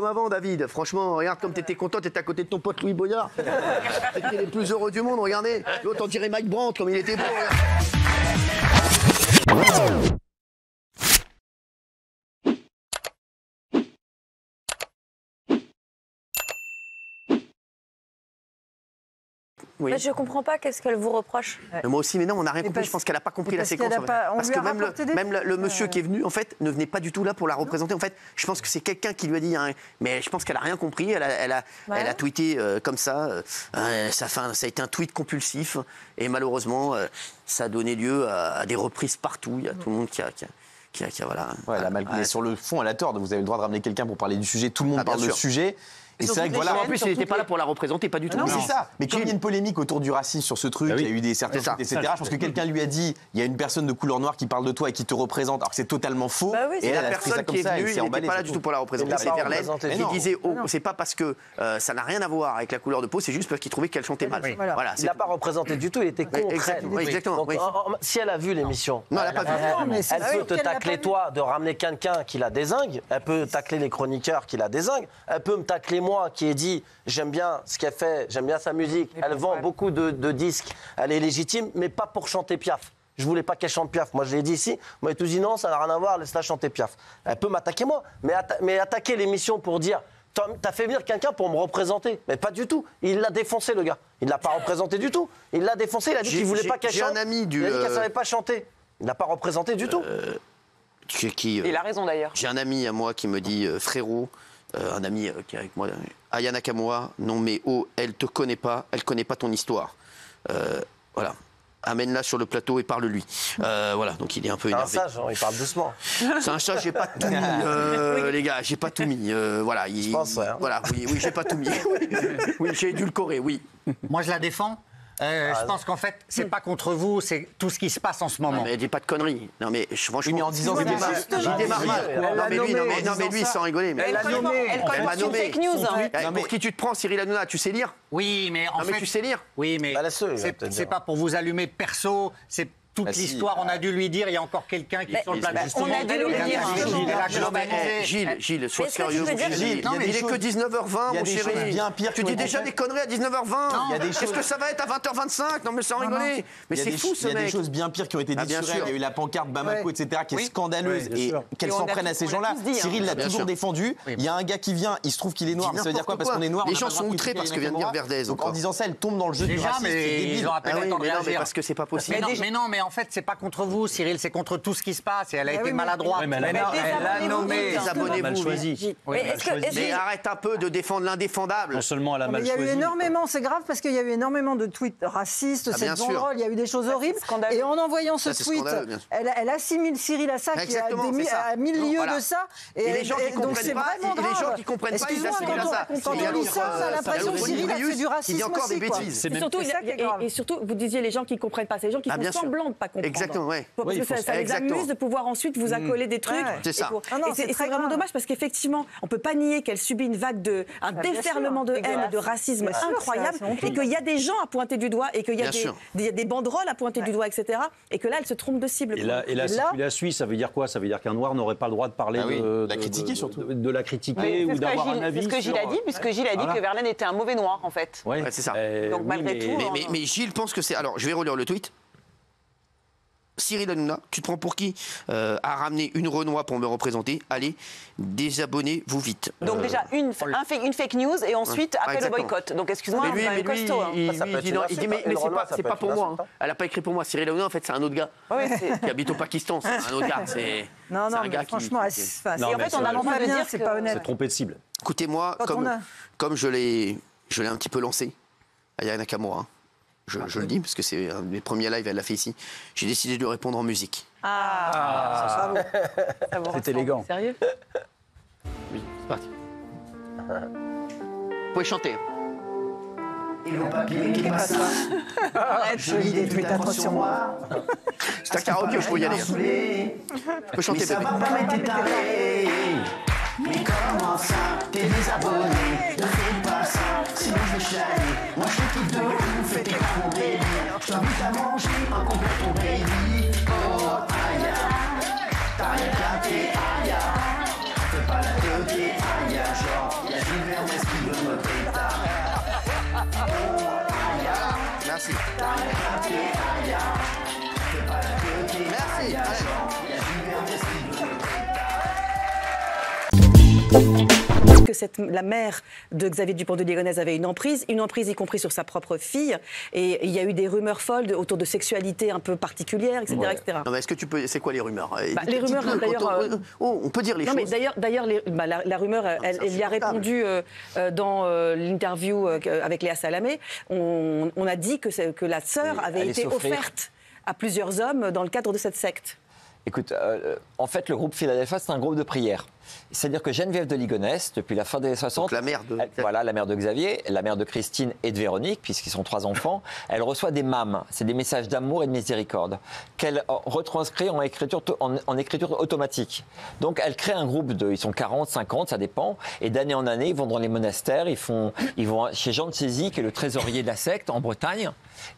Comme avant, David. Franchement, regarde comme t'étais content, t'étais à côté de ton pote Louis Boyard. T'étais les plus heureux du monde, regardez. L'autre, on dirait Mike Brandt, comme il était beau. Oui. Je comprends pas, qu'est-ce qu'elle vous reproche? Moi aussi, mais non, on n'a rien compris. Je pense qu'elle n'a pas compris la séquence. Parce que même le monsieur qui est venu, en fait, ne venait pas du tout là pour la représenter. En fait, je pense que c'est quelqu'un qui lui a dit, hein, mais je pense qu'elle n'a rien compris. Elle a tweeté comme ça. Ça a été un tweet compulsif. Et malheureusement, ça a donné lieu à des reprises partout. Il y a tout le monde qui a voilà. Ouais, mais sur le fond, elle a tort. Vous avez le droit de ramener quelqu'un pour parler du sujet. Tout le monde parle de sujet. Et c'est vrai que voilà. En plus, il n'était pas là pour la représenter, pas du tout. Non, c'est ça. Mais comme il y a une polémique autour du racisme sur ce truc, il y a eu des certains trucs, etc. Je pense que quelqu'un lui a dit, il y a une personne de couleur noire qui parle de toi et qui te représente, alors que c'est totalement faux. Et la personne qui est venue, il n'était pas là du tout pour la représenter. C'est Verlaine qui disait, c'est pas parce que ça n'a rien à voir avec la couleur de peau, c'est juste parce qu'il trouvait qu'elle chantait mal. Voilà. Il n'a pas représenté du tout, il était contre elle. Exactement. Si elle a vu l'émission, non, elle n'a pas vu. Elle peut te tacler toi de ramener quelqu'un qui la dézingue. Elle peut tacler les chroniqueurs qui la dézinguent. Elle peut me tacler moi qui ai dit j'aime bien ce qu'elle fait, j'aime bien sa musique. Elle vend beaucoup de disques. Elle est légitime, mais pas pour chanter Piaf. Je voulais pas qu'elle chante Piaf. Moi, je l'ai dit ici. Moi, j'ai tout dit non, ça n'a rien à voir, laisse-la chanter Piaf. Elle peut m'attaquer moi, mais attaquer l'émission pour dire t'as fait venir quelqu'un pour me représenter. Mais pas du tout. Il l'a défoncé, le gars. Il l'a pas représenté du tout. Il l'a défoncé, il a dit qu'il voulait pas qu'elle chante. J'ai un ami il a dit qu'elle savait pas chanter. Il l'a pas représenté du tout. Il a raison d'ailleurs. J'ai un ami à moi qui me dit frérot, un ami qui est avec moi, Aya Nakamura, non mais elle te connaît pas, elle connaît pas ton histoire. Voilà. Amène-la sur le plateau et parle-lui. Voilà, donc il est un peu énervé. C'est un sage, il parle doucement. C'est un sage, j'ai pas tout mis, les gars, j'ai pas tout mis. Voilà, je pense, ouais, hein. Voilà, oui, j'ai pas tout mis. Oui, j'ai édulcoré, oui. Moi, je la défends. Je pense qu'en fait, c'est pas contre vous, c'est tout ce qui se passe en ce moment. Non, mais dis pas de conneries. Non, mais franchement. Oui, mais en disant qu'il démarre mal. Non, mais lui, sans rigoler. Elle m'a nommé. Fake news. Pour qui tu te prends, Cyril Hanouna? Tu sais lire? Oui, mais en fait. Mais tu sais lire? Oui, mais c'est pas pour vous allumer perso, c'est. Toute l'histoire, on a dû lui dire, il y a encore quelqu'un qui est sur le plateau. On a dû lui dire. Gilles, sois sérieux. Gilles, il est que 19h20, mon chéri. Tu dis déjà des conneries à 19h20. Qu'est-ce que ça va être à 20h25? Non, mais sans rigoler. Mais c'est fou, ce mec. Il y a des choses bien pires qui ont été dites sur elle. Il y a eu la pancarte Bamako, etc., qui est scandaleuse. Et qu'elle s'en prenne à ces gens-là. Cyril l'a toujours défendu. Il y a un gars qui vient, il se trouve qu'il est noir. Ça veut dire quoi? Parce qu'on est noir. Les gens sont outrés parce que vient de dire Verdez. Donc en disant ça, elle tombe dans le jeu du racisme. Ils ont à peine le temps de réagir. Parce que c'est pas possible. Mais non, mais en fait, c'est pas contre vous, Cyril, c'est contre tout ce qui se passe. Et elle a été maladroite. Elle a nommé. Abonnez-vous. Mais arrête un peu de défendre l'indéfendable. Non seulement elle a mal choisi. Il y a eu énormément, c'est grave parce qu'il y a eu énormément de tweets racistes, cette banderole, il y a eu des choses horribles. Et en envoyant ce tweet, elle assimile Cyril à ça, qui est à 1000 lieues de ça. Et les gens qui comprennent pas, ils assimilent à ça. Quand on lit ça, on a l'impression que Cyril a fait du racisme aussi. Et surtout, vous disiez les gens qui comprennent pas, c'est les gens qui font semblant de pas comprendre. Exactement, oui. Parce que ça les amuse de pouvoir ensuite vous accoler des trucs. C'est ça. Et c'est vraiment dommage parce qu'effectivement, on peut pas nier qu'elle subit une vague un déferlement de haine et de racisme incroyable, et qu'il y a des gens à pointer du doigt, et qu'il y a des banderoles à pointer du doigt, etc. Et que là, elle se trompe de cible. Et là, si tu la suis, ça veut dire quoi? Ça veut dire qu'un noir n'aurait pas le droit de parler de la critiquer surtout. De la critiquer ou d'avoir un avis. C'est ce que Gilles a dit, puisque Gilles a dit que Verlaine était un mauvais noir, en fait. Oui, c'est ça. Donc malgré tout. Mais Gilles pense que c'est. Alors, je vais relire le tweet. Cyril Hanouna, tu te prends pour qui à ramener une Renoir pour me représenter? Allez, désabonnez-vous vite. Donc déjà, une fake news et ensuite appel au boycott. Donc excuse-moi, c'est un costaud. Il dit mais c'est pas pour moi. Elle n'a pas écrit pour moi. Cyril Hanouna, en fait, c'est un autre gars qui habite au Pakistan. C'est un autre gars. Non, mais franchement, en fait, on a l'envie de dire c'est pas honnête. C'est trompé de cible. Écoutez-moi, comme je l'ai un petit peu lancé, Aya Nakamura. Je le dis, parce que c'est un de mes premiers lives, elle l'a fait ici. J'ai décidé de lui répondre en musique. C'est élégant. Sérieux? Oui, c'est parti. Vous pouvez chanter. Et le papier qui est pas ça. Je lis des tweets, attention moi. C'est un karaoké, je peux y aller. Je peux chanter, mais ça va pas m'être taré. Mais comment ça? T'es désabonné. Ne fais pas ça, sinon je vais chialer. Moi je te kiffe de ouf, fais tes gros baby. Je t'invite à manger un complet ton baby. Oh, aïe, t'as rien capté, aïe. Fais pas la teuté, aïe, genre. Merci. Merci. Que la mère de Xavier Dupont de Ligonnès avait une emprise y compris sur sa propre fille. Et il y a eu des rumeurs folles autour de sexualité un peu particulière, etc. Ouais. etc. Non, mais est-ce que tu peux. C'est quoi les rumeurs Les rumeurs, d'ailleurs. On peut dire les choses. Mais d'ailleurs, la rumeur, elle y a répondu dans l'interview avec Léa Salamé. On a dit que la sœur avait été offerte à plusieurs hommes dans le cadre de cette secte. Écoute, en fait, le groupe Philadelphia, c'est un groupe de prière. C'est-à-dire que Geneviève de Ligonnès, depuis la fin des années 60, donc la mère de... voilà, la mère de Xavier, la mère de Christine et de Véronique, puisqu'ils sont 3 enfants, elle reçoit des mâmes, c'est des messages d'amour et de miséricorde, qu'elle retranscrit en écriture automatique. Donc elle crée un groupe ils sont 40, 50, ça dépend, et d'année en année, ils vont dans les monastères, ils vont chez Jean de Cézy, qui est le trésorier de la secte en Bretagne,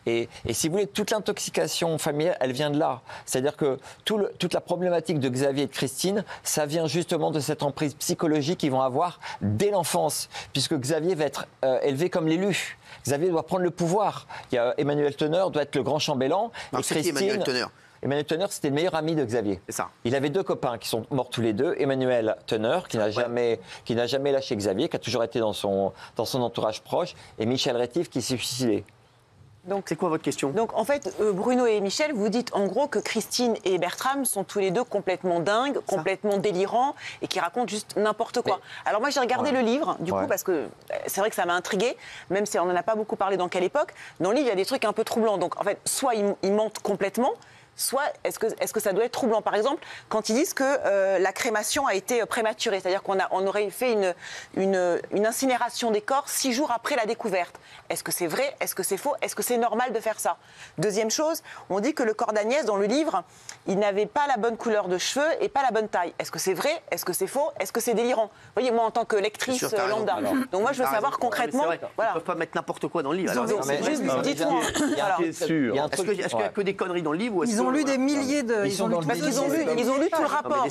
et si vous voulez, toute l'intoxication familiale, elle vient de là. C'est-à-dire que toute la problématique de Xavier et de Christine, ça vient justement de cette emprise psychologique qu'ils vont avoir dès l'enfance, puisque Xavier va être élevé comme l'élu. Xavier doit prendre le pouvoir. Il y a Emmanuel Teneur doit être le grand chambellan. Et Christine, Emmanuel Teneur. Emmanuel Teneur, c'était le meilleur ami de Xavier. C'est ça. Il avait 2 copains qui sont morts tous les deux. Emmanuel Teneur, qui n'a jamais lâché Xavier, qui a toujours été dans son entourage proche, et Michel Rétif, qui s'est suicidé. Donc, c'est quoi votre question? Donc, en fait, Bruno et Michel, vous dites en gros que Christine et Bertram sont tous les deux complètement dingues, complètement délirants et qui racontent juste n'importe quoi. Mais... Alors, moi, j'ai regardé le livre, du coup, parce que c'est vrai que ça m'a intriguée, même si on n'en a pas beaucoup parlé dans quelle époque. Dans le livre, il y a des trucs un peu troublants. Donc, en fait, soit ils mentent complètement, soit est-ce que ça doit être troublant. Par exemple, quand ils disent que la crémation a été prématurée, c'est-à-dire qu'on aurait fait une incinération des corps 6 jours après la découverte. Est-ce que c'est vrai? Est-ce que c'est faux? Est-ce que c'est normal de faire ça? Deuxième chose, on dit que le corps d'Agnès, dans le livre, il n'avait pas la bonne couleur de cheveux et pas la bonne taille. Est-ce que c'est vrai? Est-ce que c'est faux? Est-ce que c'est délirant? Vous voyez, moi, en tant que lectrice lambda, donc moi, je veux savoir concrètement... Ils ne peuvent pas mettre n'importe quoi dans le livre. Juste dites-moi. Est-ce qu'il n'y a que des conneries dans le livre? Ils ont lu des milliers de... Ils ont lu tout le rapport.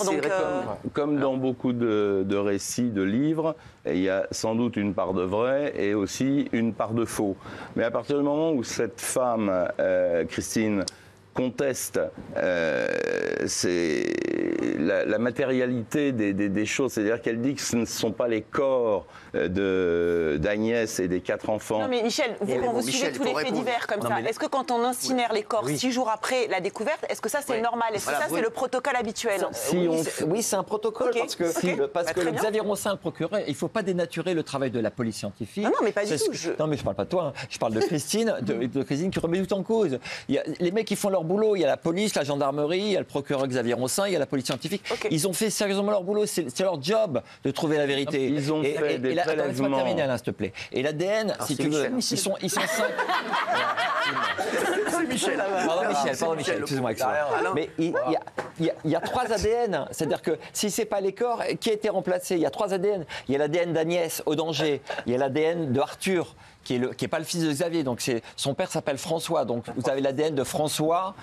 Comme dans beaucoup de récits, de livres, il y a sans doute une part de vrai et aussi une part de faux. Mais à partir du moment où cette femme, Christine, conteste la matérialité des choses, c'est-à-dire qu'elle dit que ce ne sont pas les corps d'Agnès et des 4 enfants. Non mais Michel, quand vous suivez tous les faits divers comme ça, est-ce que quand on incinère les corps 6 jours après la découverte, est-ce que ça c'est normal? Est-ce que ça c'est le protocole habituel? Oui, c'est un protocole parce que Xavier Ronsin, le procureur, il ne faut pas dénaturer le travail de la police scientifique. Non, mais pas du tout. Non mais je ne parle pas de toi, je parle de Christine, de Christine qui remet tout en cause. Les mecs qui font leur boulot, il y a la police, la gendarmerie, il y a le procureur Xavier Ronsin, il y a la police scientifique. Ils ont fait sérieusement leur boulot, c'est leur job de trouver la vérité. Ils ont fait des prélèvements. Laisse-moi terminer, Alain, s'il te plaît. Et l'ADN, si tu veux, ils sont 5. C'est Michel. Pardon Michel, excuse-moi. Mais il y a 3 ADN, c'est-à-dire que si c'est pas les corps, qui a été remplacé? Il y a 3 ADN. Il y a l'ADN d'Agnès au danger, il y a l'ADN de Arthur, qui est pas le fils de Xavier, donc son père s'appelle François, donc vous avez l'ADN de François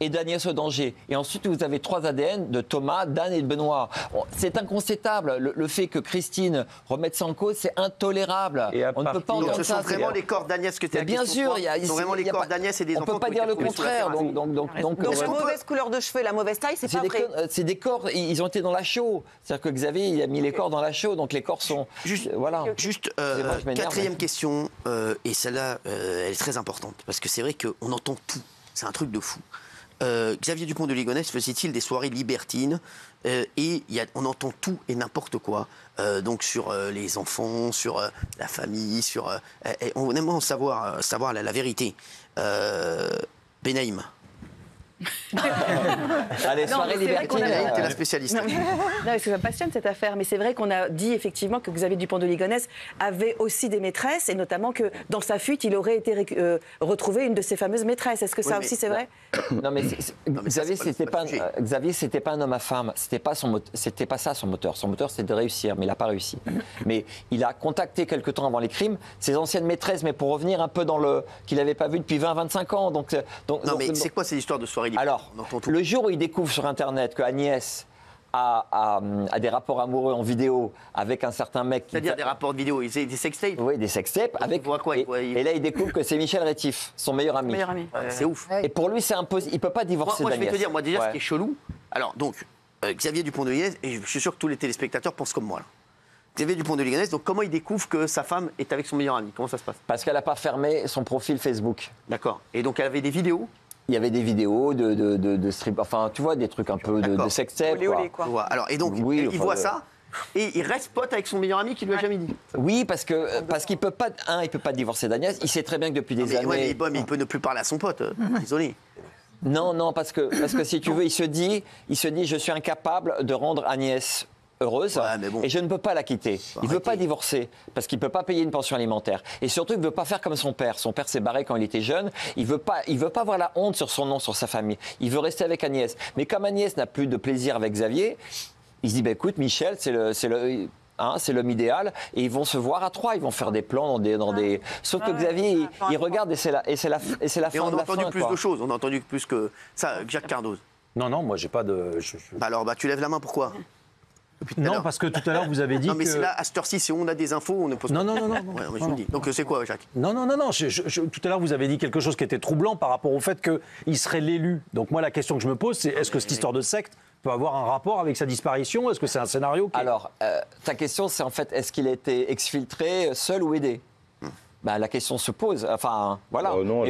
et d'Agnès au danger. Et ensuite, vous avez 3 ADN de Thomas, d'Anne et de Benoît. C'est incontestable. Le fait que Christine remette ça en cause, c'est intolérable. On ne peut pas en dire ça. Ce sont vraiment les corps d'Agnès que tu as dit. Bien sûr, ce sont vraiment les corps d'Agnès et des enfants. On ne peut pas dire le contraire. Donc la mauvaise couleur de cheveux, la mauvaise taille, c'est pas vrai. C'est des corps, ils ont été dans la chaux. C'est-à-dire que Xavier, il a mis les corps dans la chaux, donc les corps sont... Juste 4e question, et celle-là, elle est très importante, parce que c'est vrai qu'on entend tout. C'est un truc de fou. Xavier Dupont de Ligonnès faisait-il des soirées libertines et on entend tout et n'importe quoi, donc sur les enfants, sur la famille, on aimerait savoir la vérité. Benaïm. Allez, soirée libertine. T'es la spécialiste. Non, parce que ça me passionne cette affaire, mais c'est vrai qu'on a dit effectivement que Xavier Dupont de Ligonnès avait aussi des maîtresses, et notamment que dans sa fuite, il aurait été retrouvé une de ses fameuses maîtresses. Est-ce que ça aussi c'est vrai? Non, mais Xavier, c'était pas un homme à femme. C'était pas ça son moteur. Son moteur, c'était de réussir, mais il n'a pas réussi. Mais il a contacté quelque temps avant les crimes ses anciennes maîtresses, mais pour revenir un peu dans qu'il n'avait pas vu depuis 20-25 ans. Mais c'est quoi ces histoires de soirée? Alors, le jour où il découvre sur Internet que Agnès à des rapports amoureux en vidéo avec un certain mec. C'est-à-dire des rapports de vidéo, des sextapes? Oui, des sextapes. Et là, il découvre que c'est Michel Rétif, son meilleur ami. C'est ouf. Et pour lui, c'est impossible. Il ne peut pas divorcer Moi, je vais d'Agnès. te dire, déjà, ce qui est chelou. Alors, donc, Xavier Dupont de Ligonnès, et je suis sûr que tous les téléspectateurs pensent comme moi, là. Xavier Dupont de Ligonnès, donc comment il découvre que sa femme est avec son meilleur ami? Comment ça se passe? Parce qu'elle n'a pas fermé son profil Facebook. D'accord. Et donc, elle avait des vidéos? Il y avait des vidéos de strip, enfin, tu vois, des trucs un peu de sextape. Quoi. Alors, et donc, il voit ça, et il reste pote avec son meilleur ami qui lui a jamais dit. Oui, parce qu'il peut pas, il peut pas divorcer d'Agnès. Il sait très bien que depuis des années. Ouais, mais il peut ne plus parler à son pote. Désolé. Non, parce que si tu veux, il se dit, je suis incapable de rendre Agnès heureuse et je ne peux pas la quitter. Il ne veut pas divorcer parce qu'il ne peut pas payer une pension alimentaire. Et surtout, il ne veut pas faire comme son père. Son père s'est barré quand il était jeune. Il ne veut pas avoir la honte sur son nom, sur sa famille. Il veut rester avec Agnès. Mais comme Agnès n'a plus de plaisir avec Xavier, il se dit, écoute, Michel, c'est l'homme idéal et ils vont se voir à trois, ils vont faire des plans dans des... Sauf que Xavier, il regarde et c'est la fin de la fin. On a entendu plus de choses, on a entendu plus que ça, Jacques Cardoz. Non, moi j'ai pas de... Alors, tu lèves la main, pourquoi? Non, parce que tout à l'heure, vous avez dit non, mais c'est là, à cette heure-ci, si on a des infos, on ne pose pas... Non. Je vous le dis. Donc, c'est quoi, Jacques? Non. Tout à l'heure, vous avez dit quelque chose qui était troublant par rapport au fait qu'il serait l'élu. Donc, moi, la question que je me pose, c'est est-ce que cette histoire de secte peut avoir un rapport avec sa disparition? Est-ce que c'est un scénario Alors, ta question, c'est en fait, est-ce qu'il a été exfiltré seul ou aidé? La question se pose. Enfin, voilà. Non,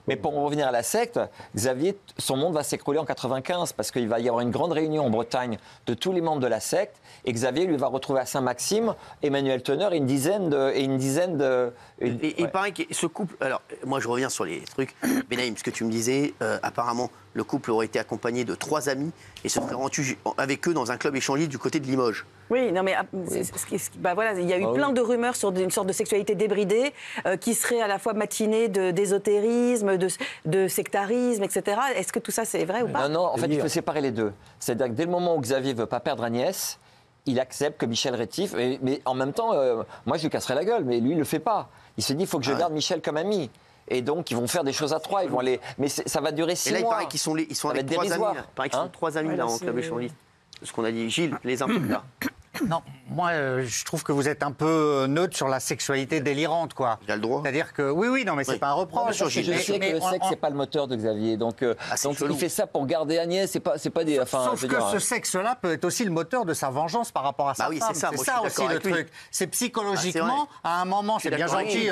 mais pour en revenir à la secte, Xavier, son monde va s'écrouler en 95 parce qu'il va y avoir une grande réunion en Bretagne de tous les membres de la secte et Xavier lui va retrouver à Saint-Maxime Emmanuel Teneur et une dizaine de... Il paraît que ce couple... Alors, moi, je reviens sur les trucs. Benaïm, ce que tu me disais, apparemment, le couple aurait été accompagné de 3 amis et se serait rendu avec eux dans un club échangiste du côté de Limoges. Oui, non, mais voilà, il y a eu plein de rumeurs sur une sorte de sexualité débridée qui serait à la fois matinée d'ésotérisme, de sectarisme, etc. Est-ce que tout ça, c'est vrai ou pas? Non, en fait, il faut séparer les deux. C'est-à-dire que dès le moment où Xavier ne veut pas perdre Agnès, il accepte que Michel Rétif... Mais en même temps, moi, je lui casserai la gueule, mais lui, il ne le fait pas. Il se dit, il faut que je garde Michel comme ami. Et donc, ils vont faire des choses à 3. Ils vont aller... Mais ça va durer 6 mois. Et là, il paraît qu'ils sont avec 3 amis. Il paraît qu'ils sont 3 amis là, en club échangiste. Ce qu'on a dit, Gilles, les infos là. Non, moi, je trouve que vous êtes un peu neutre sur la sexualité délirante, quoi. Il a le droit. C'est-à-dire que, oui, non, mais c'est pas un reproche. Je sais que le sexe, c'est pas le moteur de Xavier. Donc il fait ça pour garder Agnès, c'est pas des... Sauf que ce sexe-là peut être aussi le moteur de sa vengeance par rapport à sa femme. C'est ça aussi le truc. C'est psychologiquement, à un moment, c'est bien gentil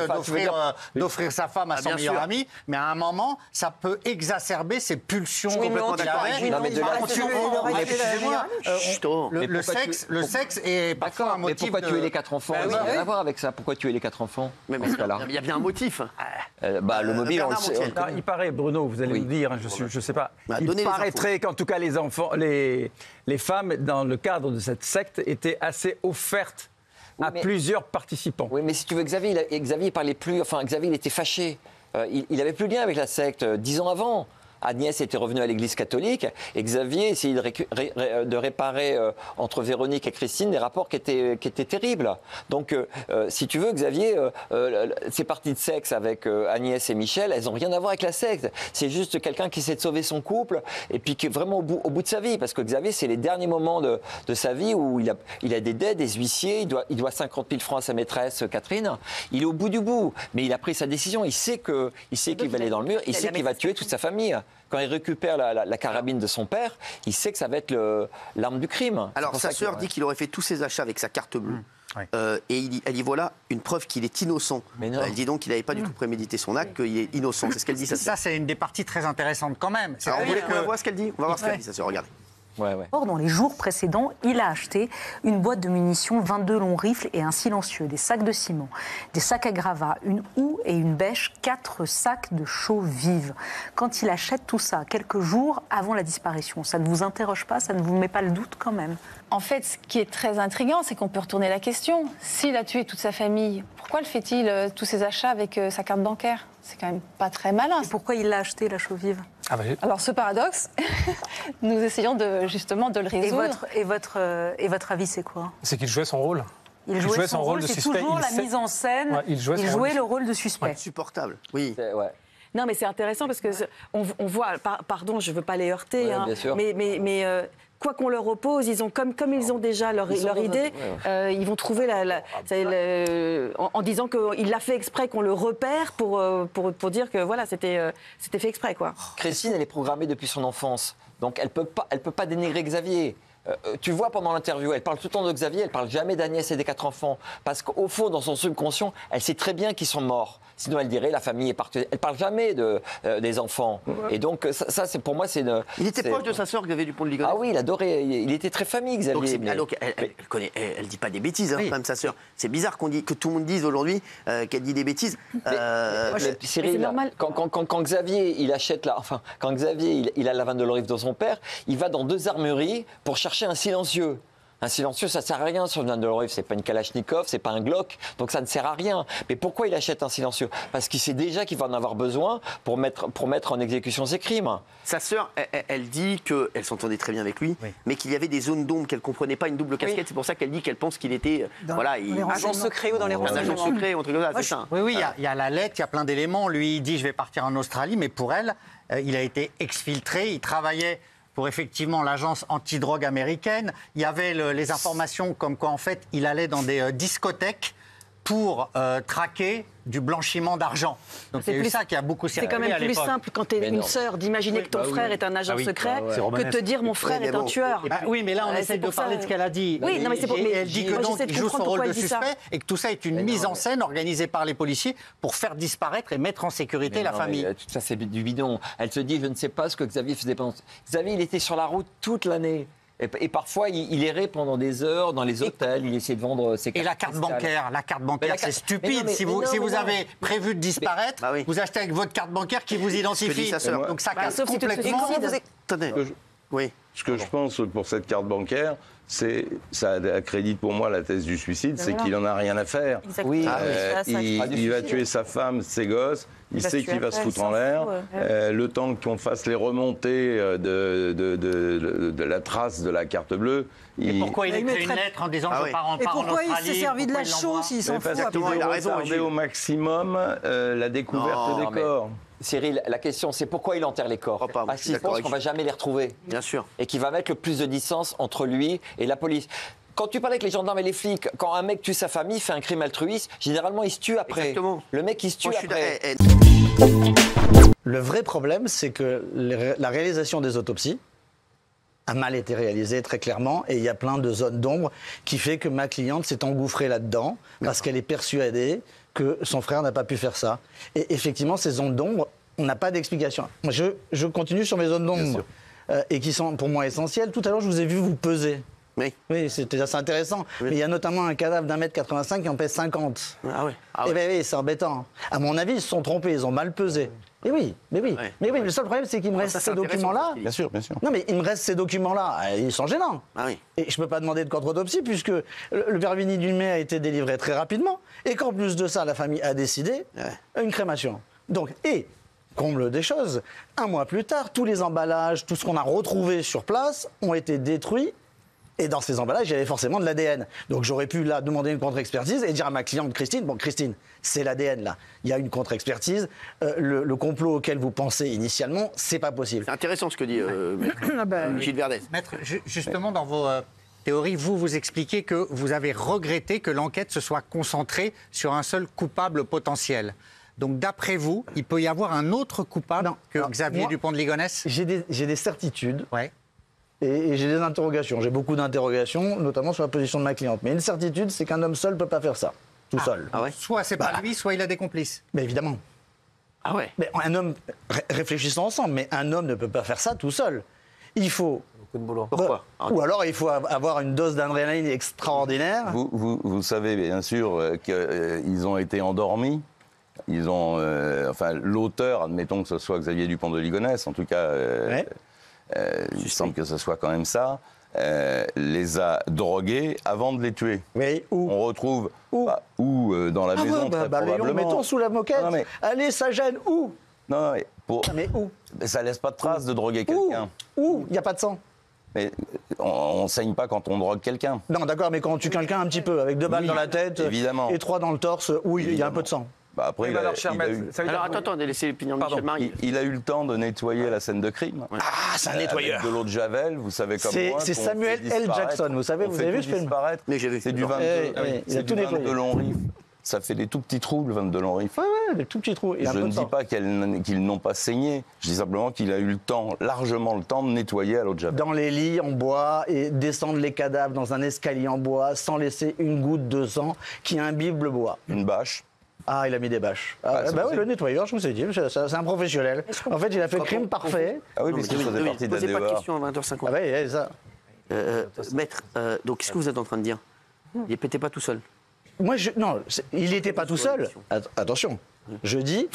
d'offrir sa femme à son meilleur ami, mais à un moment, ça peut exacerber ses pulsions complètement le sexe est parfois un motif. Mais pourquoi tuer les 4 enfants? Il n'y a rien à voir avec ça. Pourquoi tuer les 4 enfants? Mais il y a bien un motif. Le mobile, on le sait. Il paraît, Bruno, vous allez nous dire, je ne sais pas, il paraîtrait qu'en tout cas les femmes, dans le cadre de cette secte, étaient assez offertes à plusieurs participants. Oui, mais si tu veux, Xavier parlait plus, Xavier, il était fâché. Il n'avait plus de lien avec la secte 10 ans avant. Agnès était revenue à l'église catholique et Xavier essayait de réparer entre Véronique et Christine des rapports qui étaient terribles. Donc, si tu veux, Xavier, ces parties de sexe avec Agnès et Michel, elles n'ont rien à voir avec la secte. C'est juste quelqu'un qui essaie de sauver son couple et puis qui est vraiment au bout de sa vie. Parce que Xavier, c'est les derniers moments de sa vie où il a des dettes, des huissiers, il doit 50 000 francs à sa maîtresse Catherine. Il est au bout du bout, mais il a pris sa décision. Il sait qu'il va aller dans le mur, il sait qu'il va tuer toute sa famille. Quand il récupère la carabine de son père, il sait que ça va être l'arme du crime. Alors sa sœur dit qu'il aurait fait tous ses achats avec sa carte bleue. Et elle dit voilà une preuve qu'il est innocent. Elle dit donc qu'il n'avait pas du tout prémédité son acte, qu'il est innocent. C'est ce qu'elle dit. Ça, c'est une des parties très intéressantes quand même. Alors, on va voir ce qu'elle dit. On va voir ce qu'elle dit, sa sœur. Regardez. Dans les jours précédents, il a acheté une boîte de munitions, 22 longs rifles et un silencieux, des sacs de ciment, des sacs à gravats, une houe et une bêche, 4 sacs de chaux vives. Quand il achète tout ça, quelques jours avant la disparition, ça ne vous interroge pas, ça ne vous met pas le doute quand même? En fait, ce qui est très intriguant, c'est qu'on peut retourner la question. S'il a tué toute sa famille, pourquoi le fait-il tous ses achats avec sa carte bancaire? C'est quand même pas très malin. Et pourquoi il l'a acheté, la chaux vive? Alors, ce paradoxe, nous essayons justement de le résoudre. Et votre avis, c'est quoi? C'est qu'il jouait son rôle. Il jouait son rôle de suspect. C'est toujours la mise en scène. Il jouait le rôle de suspect. Insupportable, oui. Non, mais c'est intéressant parce qu'on voit, pardon, je ne veux pas les heurter, bien sûr. mais quoi qu'on leur oppose, ils ont comme ils ont déjà leur idée, ils vont trouver en disant qu'il l'a fait exprès qu'on le repère pour dire que voilà, c'était fait exprès, quoi. Christine, elle est programmée depuis son enfance, donc elle peut pas dénigrer Xavier. Tu vois, pendant l'interview, elle parle tout le temps de Xavier, elle parle jamais d'Agnès et des 4 enfants. Parce qu'au fond, dans son subconscient, elle sait très bien qu'ils sont morts. Sinon, elle dirait la famille est partie. Elle parle jamais des enfants. Ouais. Et donc, ça pour moi, c'est une. Il était proche de sa sœur, Xavier Dupont de Ligonnès. Ah oui, il adorait. Il était très famille, Xavier. Donc, elle dit pas des bêtises, hein, quand même, sa sœur. C'est bizarre que tout le monde dise aujourd'hui qu'elle dit des bêtises. Cyril, quand Xavier, il achète quand Xavier, il a la vanne de l'Orif de son père, il va dans 2 armureries pour chercher un silencieux. Un silencieux, ça ne sert à rien sur une vanne de l'Orif. C'est pas une Kalachnikov, c'est pas un Glock, donc ça ne sert à rien. Mais pourquoi il achète un silencieux? Parce qu'il sait déjà qu'il va en avoir besoin pour mettre en exécution ses crimes. Sa sœur, elle dit qu'elle s'entendait très bien avec lui, mais qu'il y avait des zones d'ombre qu'elle ne comprenait pas, une double casquette. Oui. C'est pour ça qu'elle dit qu'elle pense qu'il était agent secret ou dans les renseignements. Un agent secret ou un truc comme ça, c'est ça. Oui, il y a la lettre, il y a plein d'éléments. Lui, il dit je vais partir en Australie, mais pour elle, il a été exfiltré. Il travaillait pour effectivement l'agence antidrogue américaine. Il y avait les informations comme quoi en fait il allait dans des discothèques pour traquer du blanchiment d'argent. Donc c'est ça qui a beaucoup circulé. C'est quand même plus simple quand tu es une sœur d'imaginer que ton frère est un agent secret que de te dire mon frère est un tueur. Oui, mais là on essaie de parler de ce qu'elle a dit. Oui, non, mais c'est pour... Elle dit que donc il joue son rôle de suspect et que tout ça est une mise en scène organisée par les policiers pour faire disparaître et mettre en sécurité la famille. Tout ça c'est du bidon. Elle se dit je ne sais pas ce que Xavier faisait pendant. Xavier il était sur la route toute l'année. Et parfois, il errait pendant des heures dans les hôtels, il essayait de vendre ses cartes. Et la carte bancaire, c'est stupide. Si vous avez prévu de disparaître, vous achetez avec votre carte bancaire qui vous identifie. Donc ça casse complètement. Attendez. Oui. Ce que je pense pour cette carte bancaire, ça accrédite pour moi la thèse du suicide, c'est qu'il n'en a rien à faire. Oui. Il va tuer sa femme, ses gosses, il sait qu'il va se foutre en l'air. Le temps qu'on fasse les remontées de la trace de la carte bleue. Et pourquoi il écrit une lettre en disant je pars en Australie? Et pourquoi il s'est servi de la chaux s'il s'en fout? Exactement, il a raison. Au maximum la découverte des corps. Cyril, la question c'est pourquoi il enterre les corps? Parce qu'il pense qu'on ne va jamais les retrouver. Bien sûr. Et qu'il va mettre le plus de distance entre lui et la police. Quand tu parlais avec les gendarmes et les flics, quand un mec tue sa famille, fait un crime altruiste, généralement il se tue après. Exactement. Le mec il se tue après. Le vrai problème, c'est que la réalisation des autopsies a mal été réalisée très clairement et il y a plein de zones d'ombre qui fait que ma cliente s'est engouffrée là-dedans parce qu'elle est persuadée que son frère n'a pas pu faire ça. Et effectivement, ces zones d'ombre, on n'a pas d'explication. Je continue sur mes zones d'ombre et qui sont pour moi essentielles. Tout à l'heure, je vous ai vu vous peser. Oui, c'était assez intéressant. Oui. Mais il y a notamment un cadavre d'1m85 qui en pèse 50. Ah oui. Eh bien oui, c'est embêtant. À mon avis, ils se sont trompés, ils ont mal pesé. Et oui, mais oui. Ouais. Mais oui, le seul problème, c'est qu'il me reste ces documents-là. Bien sûr, bien sûr. Non, mais il me reste ces documents-là. Ils sont gênants. Ah oui. Et je ne peux pas demander de contre-autopsie puisque le Vervini du mai a été délivré très rapidement. Et qu'en plus de ça, la famille a décidé une crémation. Donc, et, comble des choses, 1 mois plus tard, tous les emballages, tout ce qu'on a retrouvé sur place ont été détruits. Et dans ces emballages, il y avait forcément de l'ADN. Donc j'aurais pu là demander une contre-expertise et dire à ma cliente Christine, bon Christine, c'est l'ADN là. Il y a une contre-expertise. Le complot auquel vous pensez initialement, c'est pas possible. C'est intéressant ce que dit Gilles Verdez. Maître, justement dans vos théories, vous expliquez que vous avez regretté que l'enquête se soit concentrée sur un seul coupable potentiel. Donc d'après vous, il peut y avoir un autre coupable que Xavier Dupont de Ligonnès? J'ai des certitudes. Ouais. Et j'ai des interrogations. J'ai beaucoup d'interrogations, notamment sur la position de ma cliente. Mais une certitude, c'est qu'un homme seul ne peut pas faire ça, tout seul. Ah ouais. Soit c'est pas lui, soit il a des complices. Mais évidemment. Ah ouais. Mais un homme, réfléchissons ensemble, mais un homme ne peut pas faire ça tout seul. Il faut... Beaucoup de boulot. Pourquoi? Ou alors il faut avoir une dose d'adrénaline extraordinaire. Vous savez bien sûr qu'ils ont été endormis. Ils ont... enfin, l'auteur, admettons que ce soit Xavier Dupont de Ligonnès, en tout cas... il semble que ce soit quand même ça, les a drogués avant de les tuer. Oui, où? On retrouve où dans la maison, très probablement. Mettons sous la moquette. Non, mais... Allez, ça gêne, où? Non, mais, mais où? Ça laisse pas de trace de droguer quelqu'un. Où? Il n'y a pas de sang. Mais on saigne pas quand on drogue quelqu'un. Non, d'accord, mais quand on tue quelqu'un un petit peu, avec 2 balles dans la tête, évidemment. Et 3 dans le torse, où il y a un peu de sang. Bah après, attends, laissez l'opinion de Michel Marie. Il a eu le temps de nettoyer la scène de crime. Ah, c'est un nettoyeur. Avec de l'eau de Javel, vous savez comme moi. C'est Samuel L. Jackson, vous avez vu ce film? Mais j'ai vu. C'est du 22 long riff. Ça fait des tout petits trous, le 22 long riff. Ouais, des tout petits trous. Je ne dis pas qu'ils n'ont pas saigné. Je dis simplement qu'il a eu le temps, largement le temps, de nettoyer à l'eau de Javel. Dans les lits en bois et descendre les cadavres dans un escalier en bois sans laisser une goutte de sang qui imbibe le bois. Une bâche. Ah, il a mis des bâches. Oui, le nettoyeur, je vous ai dit, c'est un professionnel. En fait, il a fait le crime parfait. Ah oui, parce qu'il faisait partie de la posez pas de questions à 20h50. Ah oui, c'est ça. Maître, donc qu'est-ce que vous êtes en train de dire? Il ne pétait pas tout seul. Moi, non, il n'était pas tout seul. Attention, je dis,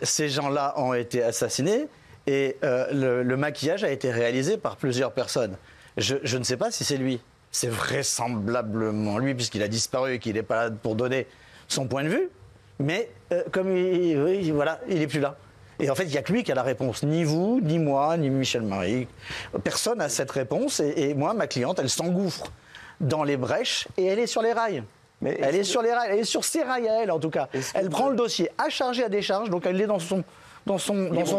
ces gens-là ont été assassinés et le maquillage a été réalisé par plusieurs personnes. Je ne sais pas si c'est lui. C'est vraisemblablement lui, puisqu'il a disparu et qu'il n'est pas là pour donner son point de vue. Mais comme voilà, il n'est plus là. Et en fait, il n'y a que lui qui a la réponse. Ni vous, ni moi, ni Michel Marie. Personne n'a cette réponse. Et moi, ma cliente, elle s'engouffre dans les brèches et elle est sur les rails. Elle est sur les rails, elle est sur ses rails à elle en tout cas. Elle prend le dossier à charge et à décharge, donc elle est dans son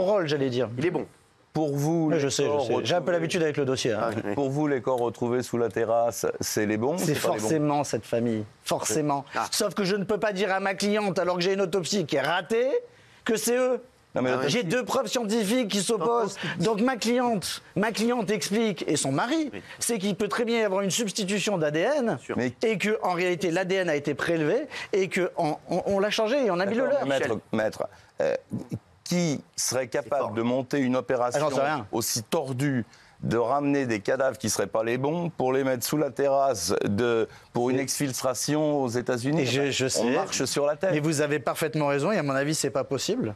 rôle, j'allais dire. Il est bon. Pour vous, je sais. J'ai un peu l'habitude avec le dossier. Hein. Pour vous, les corps retrouvés sous la terrasse, c'est les bons? C'est forcément cette famille, forcément. Sauf que je ne peux pas dire à ma cliente, alors que j'ai une autopsie qui est ratée, que c'est eux. J'ai 2 preuves scientifiques qui s'opposent. Donc ma cliente explique, et son mari, c'est qu'il peut très bien y avoir une substitution d'ADN et qu'en réalité l'ADN a été prélevé et qu'on l'a changé et on a mis le leur. Maître, qui serait capable de monter une opération aussi tordue, de ramener des cadavres qui ne seraient pas les bons pour les mettre sous la terrasse pour une exfiltration aux États-Unis? Je sais. On marche sur la tête. Mais vous avez parfaitement raison et à mon avis, c'est pas possible.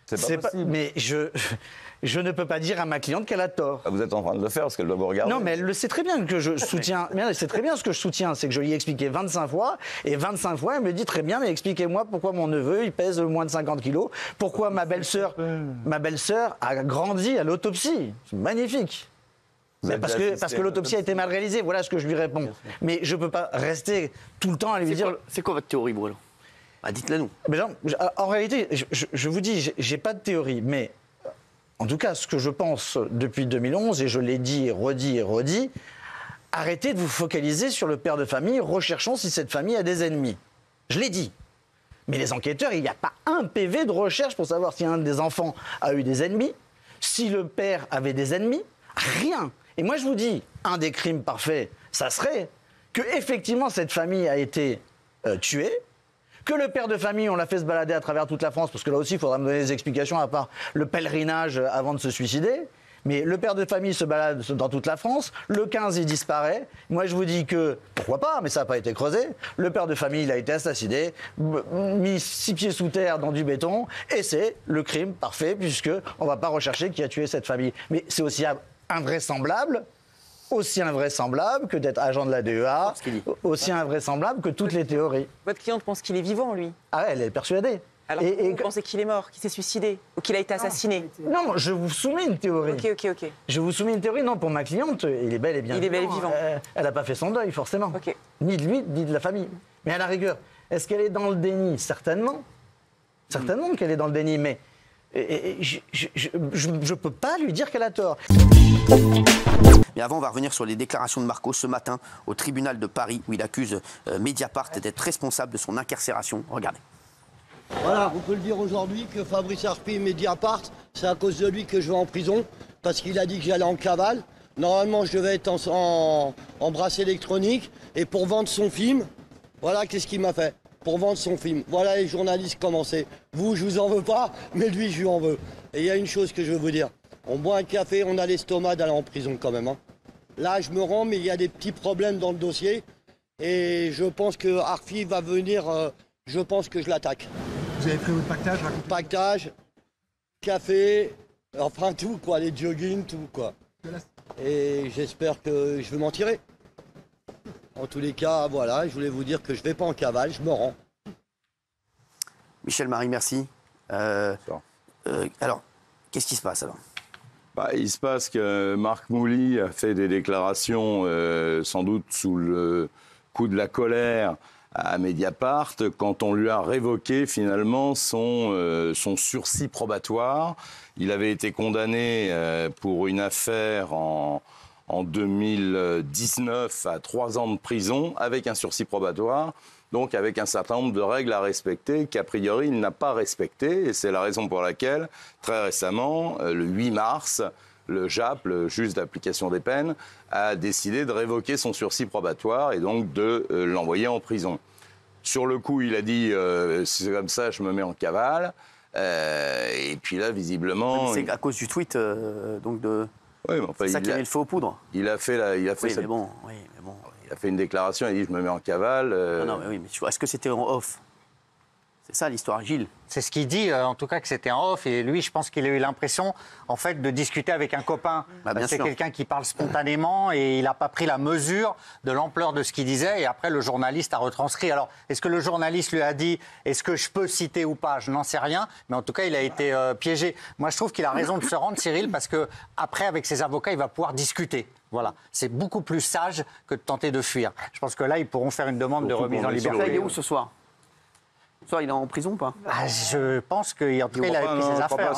C'est pas possible. Mais je ne peux pas dire à ma cliente qu'elle a tort. Vous êtes en train de le faire parce qu'elle doit vous regarder. Non, mais elle le sait très bien que je soutiens. Mais elle sait très bien ce que je soutiens, c'est que je lui ai expliqué 25 fois. Et 25 fois, elle me dit très bien, mais expliquez-moi pourquoi mon neveu, il pèse moins de 50 kilos. Pourquoi ma belle-sœur a grandi à l'autopsie. C'est magnifique. Parce que l'autopsie a été mal réalisée. Voilà ce que je lui réponds. Mais je ne peux pas rester tout le temps à lui dire... C'est quoi votre théorie, Bruno? Dites-la nous. Mais non, en réalité, je vous dis, j'ai pas de théorie, mais en tout cas, ce que je pense depuis 2011, et je l'ai dit, redit, arrêtez de vous focaliser sur le père de famille, recherchons si cette famille a des ennemis. Je l'ai dit. Mais les enquêteurs, il n'y a pas un PV de recherche pour savoir si un des enfants a eu des ennemis, si le père avait des ennemis, rien. Et moi, je vous dis, un des crimes parfaits, ça serait que effectivement cette famille a été tuée, que le père de famille, on l'a fait se balader à travers toute la France, parce que là aussi, il faudra me donner des explications, à part le pèlerinage avant de se suicider. Mais le père de famille se balade dans toute la France, le 15, il disparaît. Moi, je vous dis que, pourquoi pas, mais ça n'a pas été creusé. Le père de famille, il a été assassiné, mis 6 pieds sous terre dans du béton, et c'est le crime parfait, puisqu'on ne va pas rechercher qui a tué cette famille. Mais c'est aussi invraisemblable que d'être agent de la DEA, aussi invraisemblable que toutes les théories. Votre cliente pense qu'il est vivant, lui? Ah ouais, elle est persuadée. Alors vous pensez qu'il est mort, qu'il s'est suicidé ou qu'il a été assassiné? Non, je vous soumets une théorie. Ok. Je vous soumets une théorie, non, pour ma cliente, il est bel et bien vivant. Il est bel et vivant. Elle n'a pas fait son deuil, forcément. Ni de lui, ni de la famille. Mais à la rigueur, est-ce qu'elle est dans le déni? Certainement. Certainement qu'elle est dans le déni, mais je ne peux pas lui dire qu'elle a tort. Mais avant, on va revenir sur les déclarations de Marco ce matin au tribunal de Paris, où il accuse Mediapart d'être responsable de son incarcération. Regardez. Voilà, on peut le dire aujourd'hui que Fabrice Arpi et Mediapart, c'est à cause de lui que je vais en prison, parce qu'il a dit que j'allais en cavale. Normalement, je devais être en bracelet électronique, et pour vendre son film, voilà qu'est-ce qu'il m'a fait. Pour vendre son film. Voilà les journalistes commencés. Vous, je vous en veux pas, mais lui, je lui en veux. Et il y a une chose que je veux vous dire. On boit un café, on a l'estomac d'aller en prison quand même. Hein. Là, je me rends, mais il y a des petits problèmes dans le dossier. Et je pense que Arfi va venir, je pense que je l'attaque. Vous avez pris votre pactage? Pactage, café, enfin tout quoi, les jogging, tout quoi. Et j'espère que je vais m'en tirer. En tous les cas, voilà, je voulais vous dire que je ne vais pas en cavale, je me rends. Michel Marie, merci. Alors, qu'est-ce qui se passe alors? Il se passe que Marc Mouly a fait des déclarations, sans doute sous le coup de la colère, à Mediapart quand on lui a révoqué finalement son sursis probatoire. Il avait été condamné pour une affaire en 2019 à 3 ans de prison avec un sursis probatoire, donc avec un certain nombre de règles à respecter qu'a priori il n'a pas respecté. Et c'est la raison pour laquelle, très récemment, le 8 mars, le JAP, le juge d'application des peines, a décidé de révoquer son sursis probatoire et donc de l'envoyer en prison. Sur le coup, il a dit c'est comme ça, je me mets en cavale. Et puis là, visiblement, c'est à cause du tweet donc de. Oui, mais enfin, c'est ça qui a mis le feu aux poudres. Il a fait une déclaration. Il a dit je me mets en cavale. Non, mais oui, mais est-ce que c'était en off? C'est ça l'histoire, Gilles. C'est ce qu'il dit, en tout cas que c'était en off. Et lui, je pense qu'il a eu l'impression, en fait, de discuter avec un copain. C'est quelqu'un qui parle spontanément et il n'a pas pris la mesure de l'ampleur de ce qu'il disait. Et après, le journaliste a retranscrit. Alors, est-ce que le journaliste lui a dit est-ce que je peux citer ou pas? Je n'en sais rien. Mais en tout cas, il a été piégé. Moi, je trouve qu'il a raison de se rendre, Cyril, parce que après, avec ses avocats, il va pouvoir discuter. Voilà, c'est beaucoup plus sage que de tenter de fuir. Je pense que là, ils pourront faire une demande de remise en liberté. Il est où ce soir? Il est en prison ou pas? Je pense qu'en tout cas, il a pris ses affaires.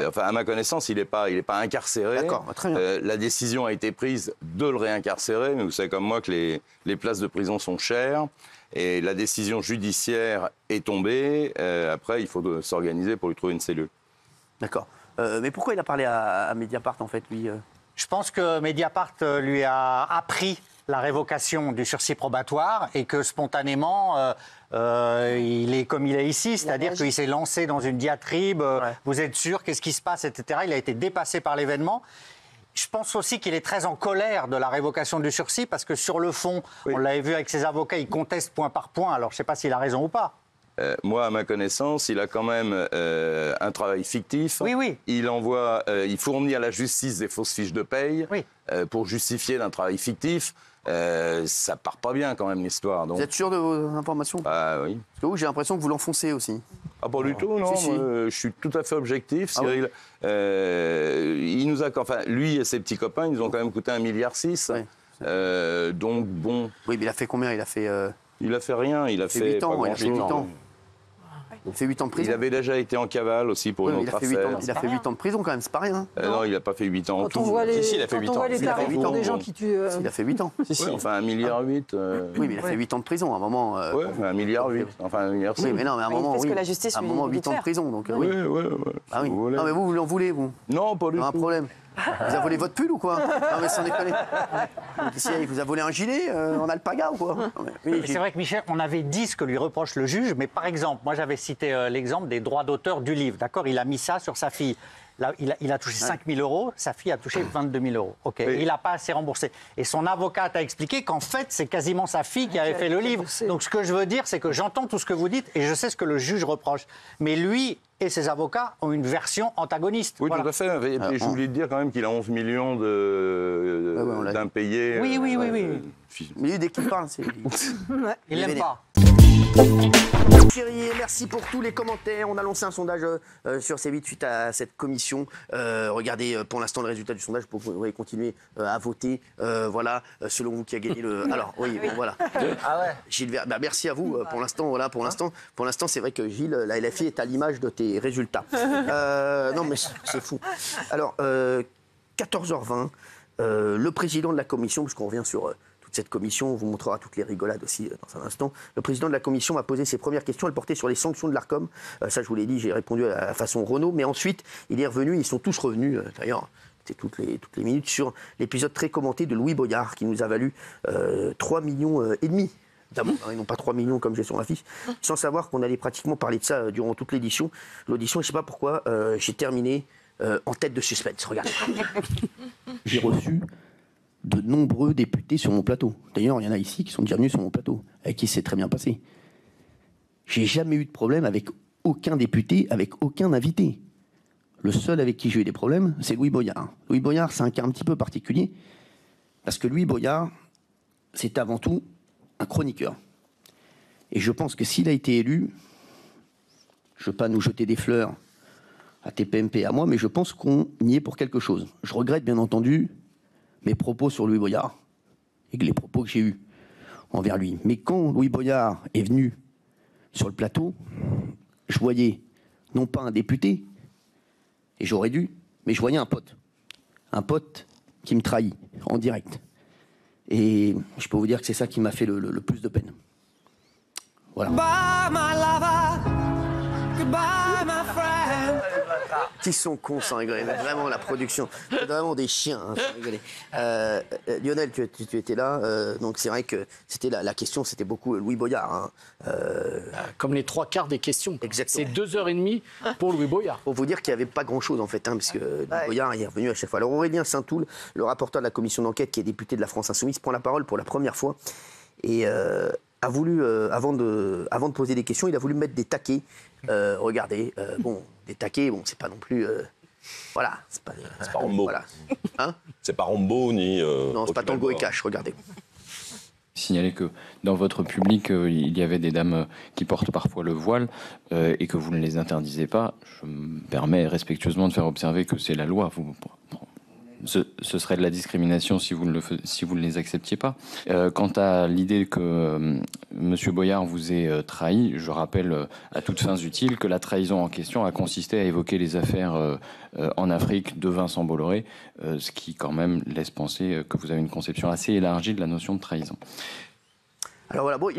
Enfin, à ma connaissance, il n'est pas incarcéré. D'accord, très bien. La décision a été prise de le réincarcérer, mais vous savez comme moi que les places de prison sont chères. Et la décision judiciaire est tombée. Après, il faut s'organiser pour lui trouver une cellule. D'accord. Mais pourquoi il a parlé à Mediapart, en fait, lui Je pense que Mediapart lui a appris la révocation du sursis probatoire et que spontanément, il est comme il est ici, c'est-à-dire qu'il s'est lancé dans une diatribe, vous êtes sûr, qu'est-ce qui se passe, etc. Il a été dépassé par l'événement. Je pense aussi qu'il est très en colère de la révocation du sursis parce que sur le fond, on l'avait vu avec ses avocats, il conteste point par point. Alors je ne sais pas s'il a raison ou pas. Moi, à ma connaissance, il a quand même un travail fictif. Oui. Il fournit à la justice des fausses fiches de paye pour justifier d'un travail fictif. Ça part pas bien quand même l'histoire. Donc. Vous êtes sûr de vos informations? Oui. Parce que vous, j'ai l'impression que vous l'enfoncez aussi. Ah, pas du tout, non. Si. Je suis tout à fait objectif, Cyril. Il nous a, lui et ses petits copains, ils nous ont quand même coûté 1,6 milliard. Donc bon. Oui, mais il a fait combien? Il a fait rien. Il a fait 8 ans. Il a fait 8 ans. Il fait 8 ans de prison. Il avait déjà été en cavale aussi pour une autre affaire. Il a fait 8 ans de prison quand même, c'est pas rien. Non, il n'a pas fait 8 ans en tout. Il a fait 8 ans. Il a fait 8 ans des gens qui tuent. Il a fait 8 ans. Enfin, 1,8 milliard. Oui, mais il a fait 8 ans de prison à un moment. Oui, 1,8 milliard. Enfin, 1,6 milliard. Oui, mais non, mais à un moment, parce que la justice à un moment, 8 ans de prison. Donc, oui. Ah oui. Non, mais vous l'en voulez, vous? Non, pas du tout. Un problème. Vous avez volé votre pull ou quoi? Non, mais sans déconner. Il vous a volé un gilet en alpaga ou quoi? C'est vrai que Michel, on avait dit ce que lui reproche le juge, mais par exemple, moi j'avais cité l'exemple des droits d'auteur du livre. D'accord, il a mis ça sur sa fille. Là, il a touché 5 000 €, sa fille a touché 22 000 €. Okay. Oui. Il n'a pas assez remboursé. Et son avocate a expliqué qu'en fait, c'est quasiment sa fille qui avait fait le livre. Donc ce que je veux dire, c'est que j'entends tout ce que vous dites et je sais ce que le juge reproche. Mais lui et ses avocats ont une version antagoniste. Oui, tout à fait. Et je voulais dire quand même qu'il a 11 millions d'impayés. Oui. Mais dès qu'il parle, c'est... Il l'aime pas. Thierry, merci pour tous les commentaires. On a lancé un sondage sur C8 suite à cette commission. Regardez pour l'instant le résultat du sondage. Vous pourrez continuer à voter. Voilà, selon vous qui a gagné le. Alors oui, bon, voilà. Ah ouais. Gilles Verdon, merci à vous pour l'instant. Voilà, pour l'instant, c'est vrai que Gilles, la LFI est à l'image de tes résultats. Non mais c'est fou. Alors 14h20, le président de la commission, puisqu'on revient sur cette commission, on vous montrera toutes les rigolades aussi dans un instant. Le président de la commission a posé ses premières questions, elle portait sur les sanctions de l'Arcom. Ça, je vous l'ai dit, j'ai répondu à la façon Renaud, mais ensuite, il est revenu, ils sont tous revenus, d'ailleurs, c'est toutes les minutes, sur l'épisode très commenté de Louis Boyard, qui nous a valu 3,5 millions d'abord, et non pas 3 millions comme j'ai sur ma fiche, sans savoir qu'on allait pratiquement parler de ça durant toute l'audition. L'audition, je ne sais pas pourquoi, j'ai terminé en tête de suspense, regardez. J'ai reçu de nombreux députés sur mon plateau. D'ailleurs, il y en a ici qui sont déjà venus sur mon plateau, avec qui c'est très bien passé. J'ai jamais eu de problème avec aucun député, avec aucun invité. Le seul avec qui j'ai eu des problèmes, c'est Louis Boyard. Louis Boyard, c'est un cas un petit peu particulier, parce que Louis Boyard, c'est avant tout un chroniqueur. Et je pense que s'il a été élu, je ne veux pas nous jeter des fleurs à TPMP, à moi, mais je pense qu'on y est pour quelque chose. Je regrette, bien entendu, mes propos sur Louis Boyard et les propos que j'ai eus. envers lui. Mais quand Louis Boyard est venu sur le plateau, je voyais non pas un député, et j'aurais dû, mais je voyais un pote qui me trahit en direct. Et je peux vous dire que c'est ça qui m'a fait le plus de peine. Voilà. Bye, my lover. Goodbye, my friend. Qui sont cons sans rigoler, mais vraiment la production, c'est vraiment des chiens hein, sans rigoler. Lionel, tu étais là, donc c'est vrai que c'était la question, c'était beaucoup Louis Boyard. Hein. Comme les 3/4 des questions. Exactement. C'est 2h30 pour Louis Boyard. Pour vous dire qu'il n'y avait pas grand-chose en fait, hein, parce que Louis Boyard est revenu à chaque fois. Alors Aurélien Saint-Toul, le rapporteur de la commission d'enquête qui est député de la France Insoumise, prend la parole pour la première fois et a voulu, avant de poser des questions, il a voulu mettre des taquets. Regardez, bon, des taquets, bon, c'est pas non plus... voilà. C'est pas Rambo. Voilà. Hein, c'est pas Rambo ni... non, c'est pas Tango et Cash, regardez. Signaler que dans votre public, il y avait des dames qui portent parfois le voile et que vous ne les interdisez pas. Je me permets respectueusement de faire observer que c'est la loi. Ce serait de la discrimination si vous ne les acceptiez pas. Quant à l'idée que M. Boyard vous ait trahi, je rappelle à toutes fins utiles que la trahison en question a consisté à évoquer les affaires en Afrique de Vincent Bolloré, ce qui quand même laisse penser que vous avez une conception assez élargie de la notion de trahison. Alors voilà, bon,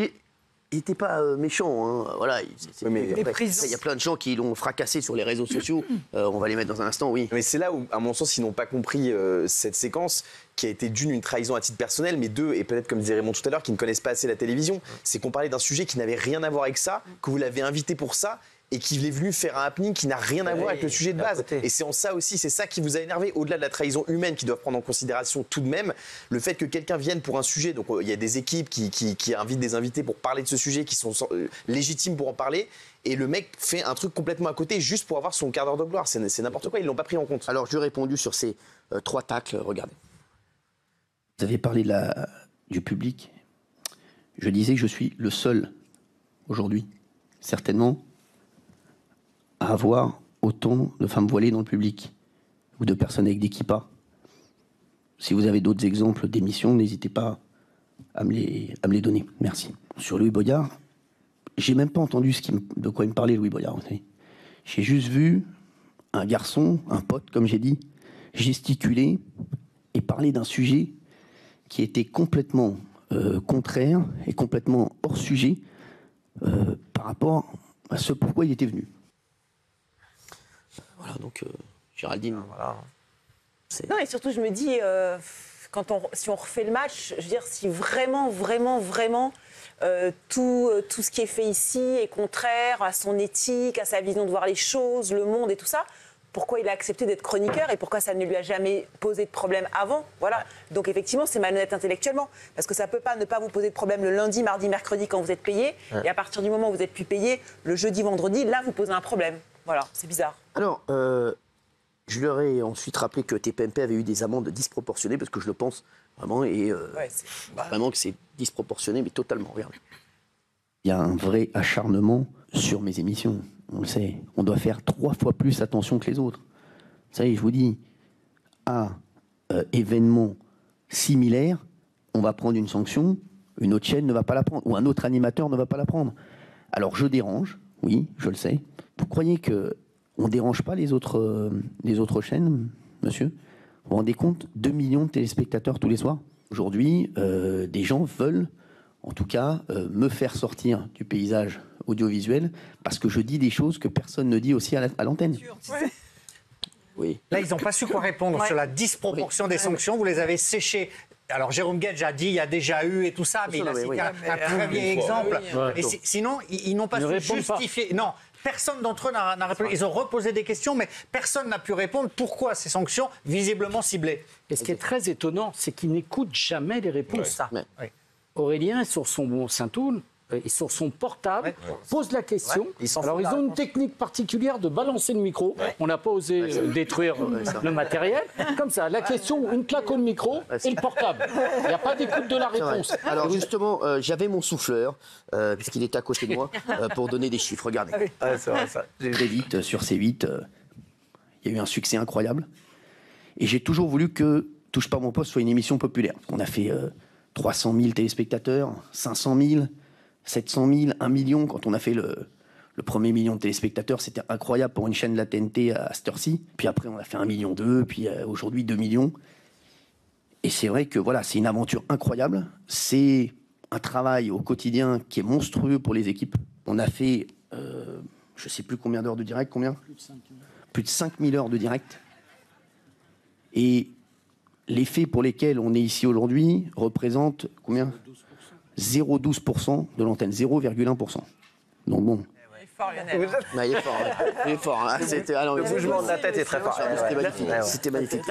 il n'était pas méchant, hein. Voilà. Il y a plein de gens qui l'ont fracassé sur les réseaux sociaux. On va les mettre dans un instant, oui. Mais c'est là où, à mon sens, ils n'ont pas compris cette séquence qui a été d'une, une trahison à titre personnel, mais deux, et peut-être comme disait Raymond tout à l'heure, qui ne connaissent pas assez la télévision. C'est qu'on parlait d'un sujet qui n'avait rien à voir avec ça, que vous l'avez invité pour ça, et qu'il est venu faire un happening qui n'a rien à voir avec le sujet de base. Et c'est en ça aussi, c'est ça qui vous a énervé, au-delà de la trahison humaine qui doit prendre en considération tout de même, le fait que quelqu'un vienne pour un sujet, donc il y a des équipes qui invitent des invités pour parler de ce sujet, qui sont légitimes pour en parler, et le mec fait un truc complètement à côté juste pour avoir son quart d'heure de gloire. C'est n'importe quoi, ils ne l'ont pas pris en compte. Alors je lui ai répondu sur ces 3 tacles, regardez. Vous avez parlé du public. Je disais que je suis le seul, aujourd'hui, certainement, à avoir autant de femmes voilées dans le public, ou de personnes avec des kippas. Si vous avez d'autres exemples d'émissions, n'hésitez pas à me les donner. Merci. Sur Louis Boyard, j'ai même pas entendu de quoi il me parlait, Louis Boyard. J'ai juste vu un garçon, un pote, comme j'ai dit, gesticuler et parler d'un sujet qui était complètement contraire et complètement hors sujet par rapport à ce pourquoi il était venu. Voilà, donc Géraldine. Voilà. Non, et surtout, je me dis, si on refait le match, je veux dire, si vraiment tout ce qui est fait ici est contraire à son éthique, à sa vision de voir les choses, le monde et tout ça, pourquoi il a accepté d'être chroniqueur et pourquoi ça ne lui a jamais posé de problème avant. Voilà. Donc effectivement, c'est malhonnête intellectuellement. Parce que ça ne peut pas ne pas vous poser de problème le lundi, mardi, mercredi quand vous êtes payé. Ouais. Et à partir du moment où vous n'êtes plus payé, le jeudi, vendredi, là, vous posez un problème. Voilà, c'est bizarre. Alors, je leur ai ensuite rappelé que TPMP avait eu des amendes disproportionnées, parce que je le pense vraiment, et vraiment que c'est disproportionné, mais totalement. Regardez. Il y a un vrai acharnement sur mes émissions. On le sait, on doit faire 3 fois plus attention que les autres. Vous savez, je vous dis, à événement similaire, on va prendre une sanction, une autre chaîne ne va pas la prendre, ou un autre animateur ne va pas la prendre. Alors je dérange, oui, je le sais. Vous croyez qu'on ne dérange pas les autres chaînes, monsieur? Vous vous rendez compte? 2 millions de téléspectateurs tous les soirs. Aujourd'hui, des gens veulent, en tout cas, me faire sortir du paysage audiovisuel, parce que je dis des choses que personne ne dit aussi à l'antenne. Ouais. Oui. Là, ils n'ont pas su quoi répondre sur la disproportion des sanctions. Vous les avez séchées. Alors, Jérôme Guedj a dit il y a déjà eu et tout ça, mais il a cité un premier exemple. Et sinon, ils n'ont pas su justifier. Non, personne d'entre eux n'a répondu. Ils ont reposé des questions, mais personne n'a pu répondre pourquoi ces sanctions visiblement ciblées. Et ce qui est très étonnant, c'est qu'ils n'écoutent jamais les réponses. Aurélien, sur son Saint-Toul, et sur son portable, pose la question. Alors, ils ont une technique particulière de balancer le micro. On n'a pas osé détruire le matériel. Comme ça, la question, une claque au micro et le portable. Il n'y a pas d'écoute de la réponse. Alors, justement, j'avais mon souffleur, puisqu'il était à côté de moi, pour donner des chiffres. Regardez. C'est vrai, ça. Très vite, sur C8, il y a eu un succès incroyable. Et j'ai toujours voulu que Touche pas mon poste soit une émission populaire. On a fait 300 000 téléspectateurs, 500 000, 700 000, 1 million. Quand on a fait le premier million de téléspectateurs, c'était incroyable pour une chaîne de la TNT à cette heure-ci. Puis après, on a fait 1,2 million, puis aujourd'hui 2 millions. Et c'est vrai que voilà, c'est une aventure incroyable. C'est un travail au quotidien qui est monstrueux pour les équipes. On a fait, je ne sais plus combien d'heures de direct, combien ? Plus de 5000 heures de direct. Et les faits pour lesquels on est ici aujourd'hui représentent combien ? 0,12% de l'antenne, 0,1%. Donc bon. Il est fort. Il est fort. Hein. Le mouvement de la tête est très fort. C'était magnifique.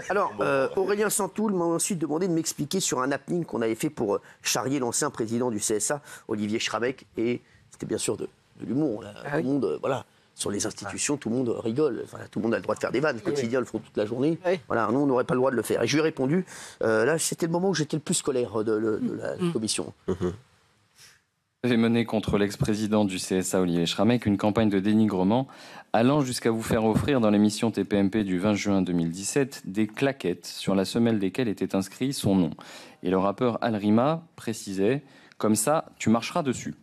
Alors, Aurélien Santoul m'a ensuite demandé de m'expliquer sur un happening qu'on avait fait pour charrier l'ancien président du CSA, Olivier Schrabeck. Et c'était bien sûr de l'humour. Tout le monde, voilà. Sur les institutions, tout le monde rigole. Enfin, tout le monde a le droit de faire des vannes. Les quotidiens le font toute la journée. Voilà, nous, on n'aurait pas le droit de le faire. Et je lui ai répondu. Là, c'était le moment où j'étais le plus scolaire de la commission. Vous avez mené contre l'ex-président du CSA, Olivier Schrabeck, une campagne de dénigrement allant jusqu'à vous faire offrir dans l'émission TPMP du 20 juin 2017 des claquettes sur la semelle desquelles était inscrit son nom. Et le rappeur Alrima précisait « Comme ça, tu marcheras dessus ».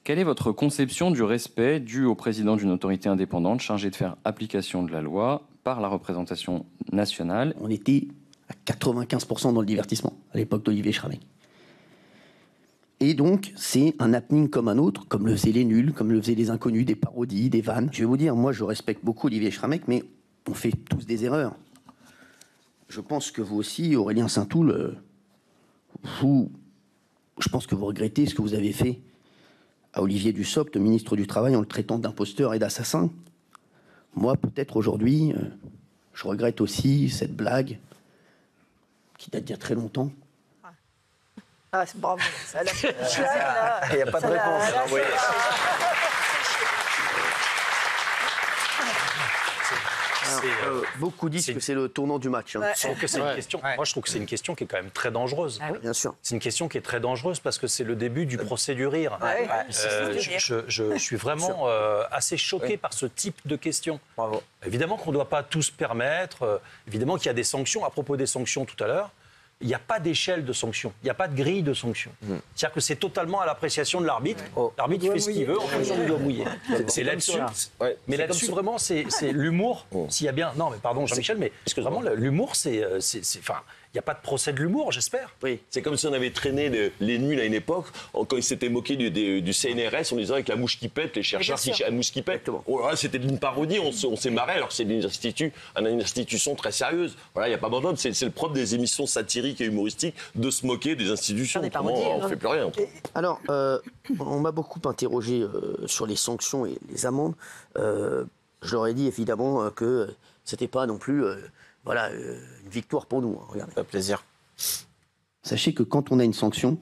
Quelle est votre conception du respect dû au président d'une autorité indépendante chargée de faire application de la loi par la représentation nationale ? On était à 95% dans le divertissement à l'époque d'Olivier Schrabeck. Et donc, c'est un happening comme un autre, comme le faisaient les nuls, comme le faisaient les inconnus, des parodies, des vannes. Je vais vous dire, moi, je respecte beaucoup Olivier Schrabeck, mais on fait tous des erreurs. Je pense que vous aussi, Aurélien Saint-Toul, je pense que vous regrettez ce que vous avez fait à Olivier Dussopt, ministre du Travail, en le traitant d'imposteur et d'assassin. Moi, peut-être aujourd'hui, je regrette aussi cette blague qui date d'il y a très longtemps. Ah, c'est bravo. Il n'y a pas de réponse. Beaucoup disent que c'est le tournant du match. Hein. Je trouve que c'est une question. Moi, je trouve que c'est une question qui est quand même très dangereuse. Ah oui. Bien sûr. C'est une question qui est très dangereuse parce que c'est le début du procès du rire. Je suis vraiment assez choqué par ce type de questions. Bravo. Évidemment qu'on ne doit pas tout se permettre. Évidemment qu'il y a des sanctions. À propos des sanctions tout à l'heure, il n'y a pas d'échelle de sanctions, il n'y a pas de grille de sanctions. C'est-à-dire que c'est totalement à l'appréciation de l'arbitre. L'arbitre fait ce qu'il veut en fonction du doigt mouillé. C'est là-dessus. Mais là-dessus, vraiment, c'est l'humour. S'il y a bien. Non, mais pardon, Jean-Michel, mais vraiment, l'humour, c'est. Enfin, il n'y a pas de procès de l'humour, j'espère. Oui. C'est comme si on avait traîné les nuls à une époque, quand ils s'étaient moqués du CNRS en disant avec la mouche qui pète, les chercheurs qui la mouche qui pète. Oh là, c'était une parodie, on s'est marré, alors que c'est une institution très sérieuse. Voilà, il n'y a pas besoin, c'est le propre des émissions satiriques et humoristiques de se moquer des institutions. On ne fait plus rien. Alors, on m'a beaucoup interrogé sur les sanctions et les amendes. Je leur ai dit évidemment que c'était pas non plus. Voilà, une victoire pour nous. Regardez. Un plaisir. Sachez que quand on a une sanction,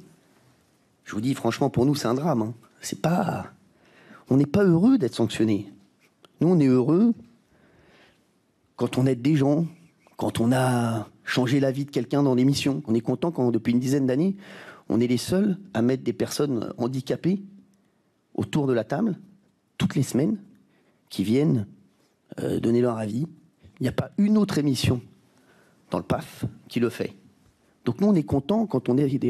je vous dis franchement, pour nous, c'est un drame. Hein. C'est pas... On n'est pas heureux d'être sanctionné. Nous, on est heureux quand on aide des gens, quand on a changé la vie de quelqu'un dans l'émission. On est content quand, depuis une dizaine d'années, on est les seuls à mettre des personnes handicapées autour de la table, toutes les semaines, qui viennent donner leur avis. Il n'y a pas une autre émission dans le PAF qui le fait. Donc nous, on est content quand on est,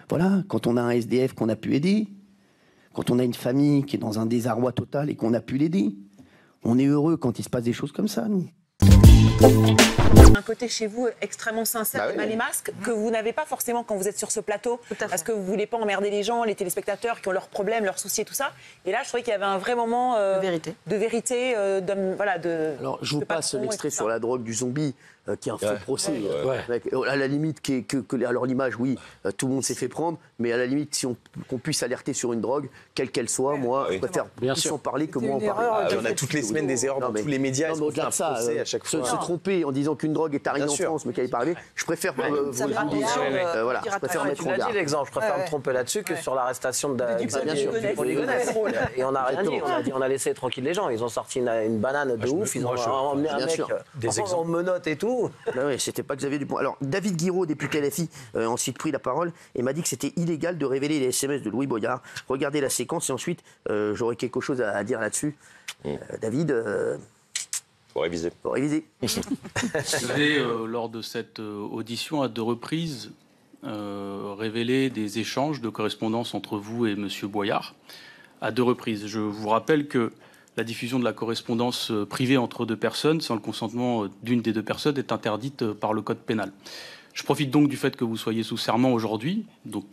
voilà, quand on a un SDF qu'on a pu aider, quand on a une famille qui est dans un désarroi total et qu'on a pu l'aider. On est heureux quand il se passe des choses comme ça, nous. Un côté chez vous extrêmement sincère, les masques, que vous n'avez pas forcément quand vous êtes sur ce plateau, parce que vous ne voulez pas emmerder les gens, les téléspectateurs qui ont leurs problèmes, leurs soucis et tout ça. Et là, je trouvais qu'il y avait un vrai moment de vérité, voilà, de. Alors, je vous passe l'extrait sur la drogue du zombie. Qui est un faux procès. À la limite, alors l'image, oui, tout le monde s'est fait prendre, mais à la limite, si qu'on puisse alerter sur une drogue, quelle qu'elle soit, moi, je préfère plus en parler que moi en parler. On a toutes les semaines des erreurs dans tous les médias. Non, mais au-delà de ça, à chaque fois. Se tromper en disant qu'une drogue est arrivée en France, mais qu'elle n'est pas arrivée, je préfère vous dire, voilà, je préfère mettre en garde. Tu l'as dit l'exemple, je préfère me tromper là-dessus que sur l'arrestation de Polygonès. Et on n'a rien dit, on a laissé tranquille les gens. Ils ont sorti une banane de ouf, ils ont emmené un mec en menottes et tout. Oui, c'était pas Xavier Dupont. Alors, David Guiraud, député LFI, ensuite pris la parole et m'a dit que c'était illégal de révéler les SMS de Louis Boyard. Regardez la séquence et ensuite, j'aurai quelque chose à dire là-dessus. David... Faut réviser. Faut réviser. Vous avez, lors de cette audition, à 2 reprises, révélé des échanges de correspondance entre vous et M. Boyard à 2 reprises. Je vous rappelle que la diffusion de la correspondance privée entre 2 personnes sans le consentement d'une des 2 personnes est interdite par le Code pénal. Je profite donc du fait que vous soyez sous serment aujourd'hui, donc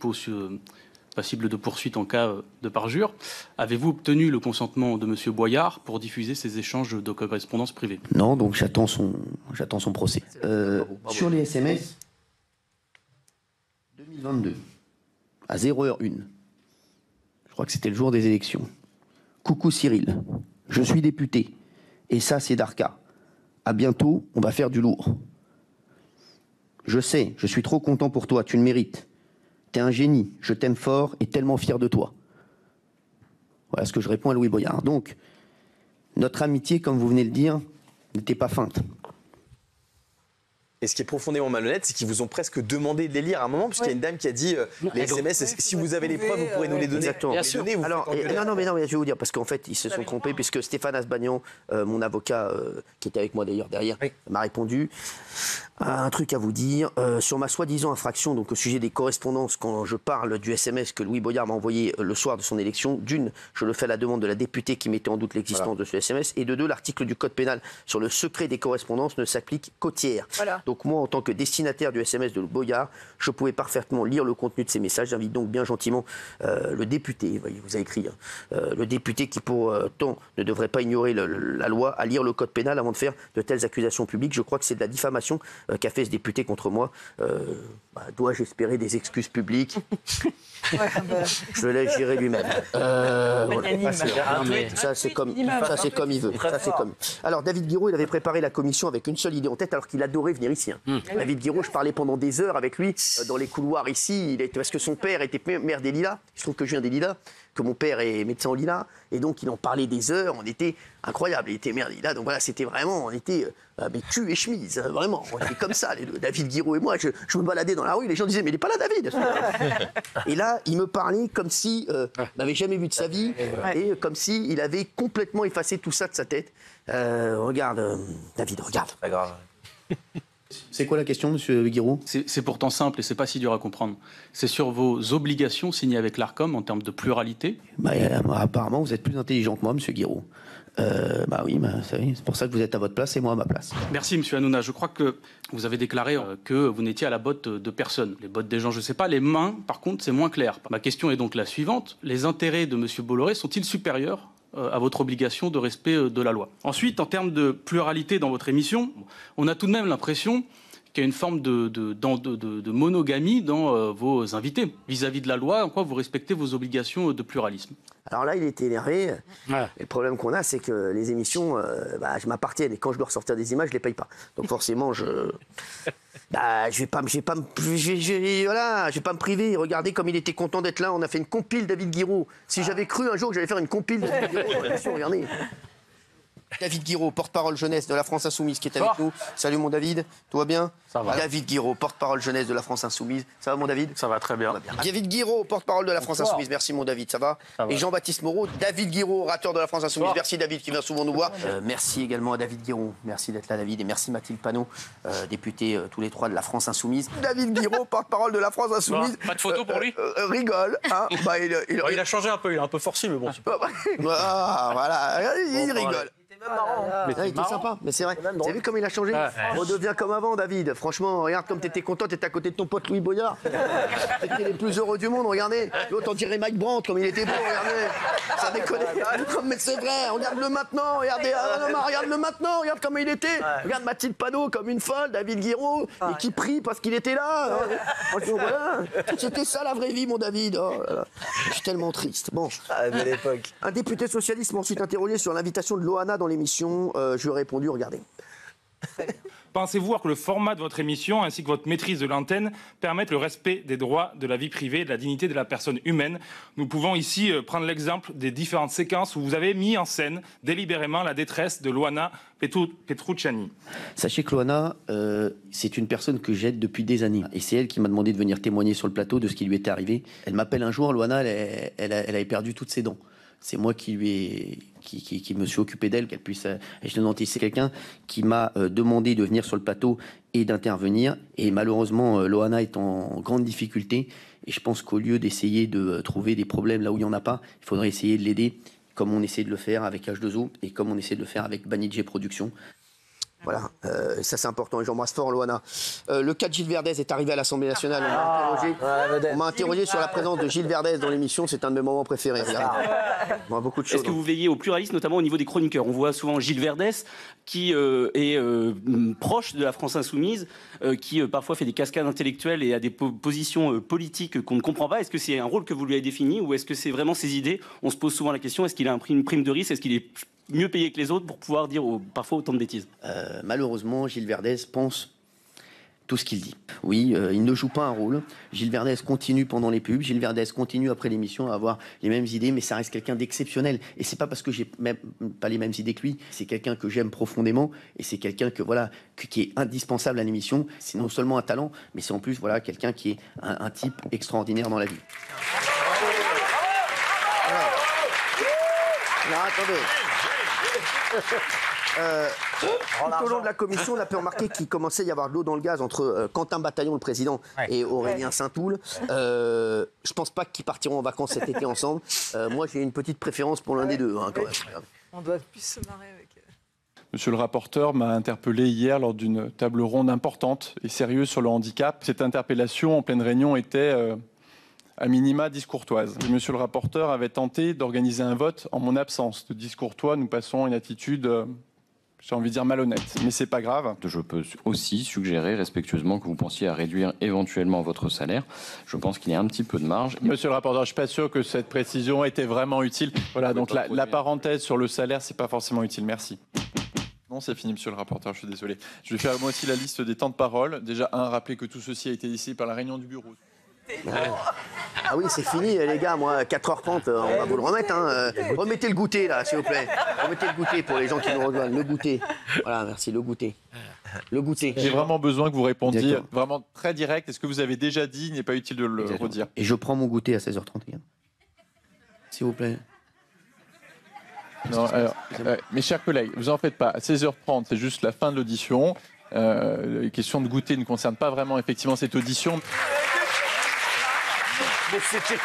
passible de poursuite en cas de parjure. Avez-vous obtenu le consentement de M. Boyard pour diffuser ces échanges de correspondance privée? Non, donc j'attends son procès. Sur les SMS, 2022, à 0h01, je crois que c'était le jour des élections. Coucou Cyril, je suis député, et ça c'est Darka. À bientôt, on va faire du lourd. Je sais, je suis trop content pour toi, tu le mérites. T'es un génie, je t'aime fort et tellement fier de toi. Voilà ce que je réponds à Louis Boyard. Donc, notre amitié, comme vous venez de le dire, n'était pas feinte. Et ce qui est profondément malhonnête, c'est qu'ils vous ont presque demandé de les lire à un moment, puisqu'il y a une dame qui a dit les SMS, si vous avez les preuves, vous pourrez nous les donner. Exactement. Bien sûr. Non, mais je vais vous dire, parce qu'en fait, ils se sont trompés, puisque Stéphane Asbagnan, mon avocat, qui était avec moi d'ailleurs derrière, m'a répondu. Un truc à vous dire, sur ma soi-disant infraction, donc au sujet des correspondances, quand je parle du SMS que Louis Boyard m'a envoyé le soir de son élection, d'une, je le fais à la demande de la députée qui mettait en doute l'existence de ce SMS, et de 2, l'article du Code pénal sur le secret des correspondances ne s'applique qu'aux tiers. Voilà. Donc moi, en tant que destinataire du SMS de Boyard, je pouvais parfaitement lire le contenu de ces messages. J'invite donc bien gentiment le député, voyez, vous avez écrit, le député qui pour tant ne devrait pas ignorer la loi, à lire le Code pénal avant de faire de telles accusations publiques. Je crois que c'est de la diffamation qu'a fait ce député contre moi. Dois-je espérer des excuses publiques? Je le laisse gérer lui-même. Voilà. Ça, c'est comme il veut. Ça, c'est comme... Alors, David Guiraud, il avait préparé la commission avec une seule idée en tête, alors qu'il adorait venir ici. David Guiraud, je parlais pendant des heures avec lui dans les couloirs ici, parce que son père était maire des Lilas. Je trouve que je viens des Lilas, que mon père est médecin aux Lilas, et donc il en parlait des heures. On était incroyable. Il était maire des Lilas, donc voilà, c'était vraiment, on était mais cul et chemise, vraiment. On était comme ça, les deux. David Guiraud et moi. Je me baladais dans la rue, les gens disaient mais il est pas là, David. Et là, il me parlait comme si n'avait jamais vu de sa vie, et comme si il avait complètement effacé tout ça de sa tête. Regarde, David, regarde. Pas grave. C'est quoi la question, monsieur Guiraud? C'est pourtant simple et c'est pas si dur à comprendre. C'est sur vos obligations signées avec l'ARCOM en termes de pluralité. Apparemment, vous êtes plus intelligent que moi, monsieur Guiraud. Oui, c'est pour ça que vous êtes à votre place et moi à ma place. Merci, monsieur Hanouna. Je crois que vous avez déclaré que vous n'étiez à la botte de personne. Les bottes des gens, je ne sais pas. Les mains, par contre, c'est moins clair. Ma question est donc la suivante. Les intérêts de monsieur Bolloré sont-ils supérieurs à votre obligation de respect de la loi? Ensuite, en termes de pluralité dans votre émission, on a tout de même l'impression qu'il y a une forme de monogamie dans vos invités. Vis-à-vis de la loi, en quoi vous respectez vos obligations de pluralisme? Alors là, il était énervé. Et le problème qu'on a, c'est que les émissions, je m'appartiennent. Et quand je dois ressortir des images, je ne les paye pas. Donc forcément, je vais pas me priver. Regardez comme il était content d'être là. On a fait une compile David Guiraud. Si j'avais cru un jour que j'allais faire une compile David Guiraud dans l'émission, regardez. David Guiraud, porte-parole jeunesse de la France Insoumise, qui est avec nous. Salut mon David, tout va bien? Ça va. David Guiraud, porte-parole jeunesse de la France Insoumise. Ça va mon David? Ça va très bien. David Guiraud, porte-parole de la France Insoumise. Merci mon David, ça va? Et Jean-Baptiste Moreau, David Guiraud, orateur de la France Insoumise. Merci David qui vient souvent nous voir. Merci également à David Guiraud. Merci d'être là David. Et merci Mathilde Panot, députée tous les trois de la France Insoumise. David Guiraud, porte-parole de la France Insoumise. Pas de photo pour lui? Rigole. Hein. Il a changé un peu, il est un peu forcé, mais bon. Voilà, il rigole. Il était sympa, mais c'est vrai. Vous avez vu comme il a changé? Redevient comme avant, David. Franchement, regarde comme t'étais content, t'étais à côté de ton pote Louis Boyard. T'étais les plus heureux du monde, regardez. L'autre, on dirait Mike Brandt, comme il était beau, regardez. Ça déconne. Mais c'est vrai, regarde-le maintenant, regardez. Regarde-le maintenant, regarde comme il était. Regarde Mathilde Panot comme une folle, David Guiraud, et qui prie parce qu'il était là. Voilà. C'était ça la vraie vie, mon David. Oh là là. Je suis tellement triste. Bon. Belle époque. Un député socialiste m'a ensuite interrogé sur l'invitation de Loana dans l'émission. Je lui ai répondu, regardez. Pensez-vous que le format de votre émission ainsi que votre maîtrise de l'antenne permettent le respect des droits de la vie privée et de la dignité de la personne humaine? Nous pouvons ici prendre l'exemple des différentes séquences où vous avez mis en scène délibérément la détresse de Loana Petrucciani. Sachez que Loana, c'est une personne que j'aide depuis des années. Et c'est elle qui m'a demandé de venir témoigner sur le plateau de ce qui lui était arrivé. Elle m'appelle un jour, Loana, elle avait perdu toutes ses dents. c'est moi qui me suis occupé d'elle, qu'elle puisse acheter un dentiste. C'est quelqu'un qui m'a demandé de venir sur le plateau et d'intervenir. Et malheureusement, Loana est en grande difficulté. Et je pense qu'au lieu d'essayer de trouver des problèmes là où il n'y en a pas, il faudrait essayer de l'aider, comme on essaie de le faire avec H2O et comme on essaie de le faire avec Banijé Productions. Voilà, ça c'est important et j'embrasse fort Loana. Le cas de Gilles Verdez est arrivé à l'Assemblée nationale. On m'a interrogé sur la présence de Gilles Verdez dans l'émission, c'est un de mes moments préférés. On a beaucoup de choses. Est-ce que vous veillez au pluralisme, notamment au niveau des chroniqueurs? On voit souvent Gilles Verdez qui est proche de la France Insoumise, qui parfois fait des cascades intellectuelles et a des positions politiques qu'on ne comprend pas. Est-ce que c'est un rôle que vous lui avez défini ou est-ce que c'est vraiment ses idées? On se pose souvent la question, est-ce qu'il a une prime de risque? Est-ce qu'il est mieux payé que les autres pour pouvoir dire parfois autant de bêtises? Malheureusement, Gilles Verdez pense tout ce qu'il dit. Oui, il ne joue pas un rôle. Gilles Verdez continue pendant les pubs. Gilles Verdez continue après l'émission à avoir les mêmes idées, mais ça reste quelqu'un d'exceptionnel. Et c'est pas parce que j'ai même pas les mêmes idées que lui. C'est quelqu'un que j'aime profondément et c'est quelqu'un qui est indispensable à l'émission. C'est non seulement un talent, mais c'est en plus quelqu'un qui est un type extraordinaire dans la vie. Alors, attendez. Tout au long de la commission, on a pu remarquer qu'il commençait à y avoir de l'eau dans le gaz entre Quentin Bataillon, le président, et Aurélien Saint-Toul. Je pense pas qu'ils partiront en vacances cet été ensemble. Moi, j'ai une petite préférence pour l'un des deux, quand même. On doit plus se marrer avec... Monsieur le rapporteur m'a interpellé hier lors d'une table ronde importante et sérieuse sur le handicap. Cette interpellation en pleine réunion était... à minima discourtoise. Monsieur le rapporteur avait tenté d'organiser un vote en mon absence. De discourtois, nous passons à une attitude, j'ai envie de dire, malhonnête. Mais c'est pas grave. Je peux aussi suggérer respectueusement que vous pensiez à réduire éventuellement votre salaire. Je pense qu'il y a un petit peu de marge. Monsieur le rapporteur, je suis pas sûr que cette précision était vraiment utile. Voilà, donc la parenthèse sur le salaire, c'est pas forcément utile. Merci. Non, c'est fini, monsieur le rapporteur, je suis désolé. Je vais faire moi aussi la liste des temps de parole. Déjà, rappeler que tout ceci a été décidé par la réunion du bureau. Ah oui, c'est fini, les gars, moi, 4h30, on va vous le remettre. Remettez le goûter, là, s'il vous plaît. Remettez le goûter pour les gens qui nous rejoignent. Le goûter. Voilà, merci, le goûter. Le goûter. J'ai vraiment besoin que vous répondiez vraiment très direct. Est-ce que vous avez déjà dit, il n'est pas utile de le redire? Et je prends mon goûter à 16h30, les gars. S'il vous plaît. Non, alors, mes chers collègues, vous en faites pas. À 16h30, c'est juste la fin de l'audition. Les questions de goûter ne concernent pas vraiment effectivement cette audition. Mais c'était...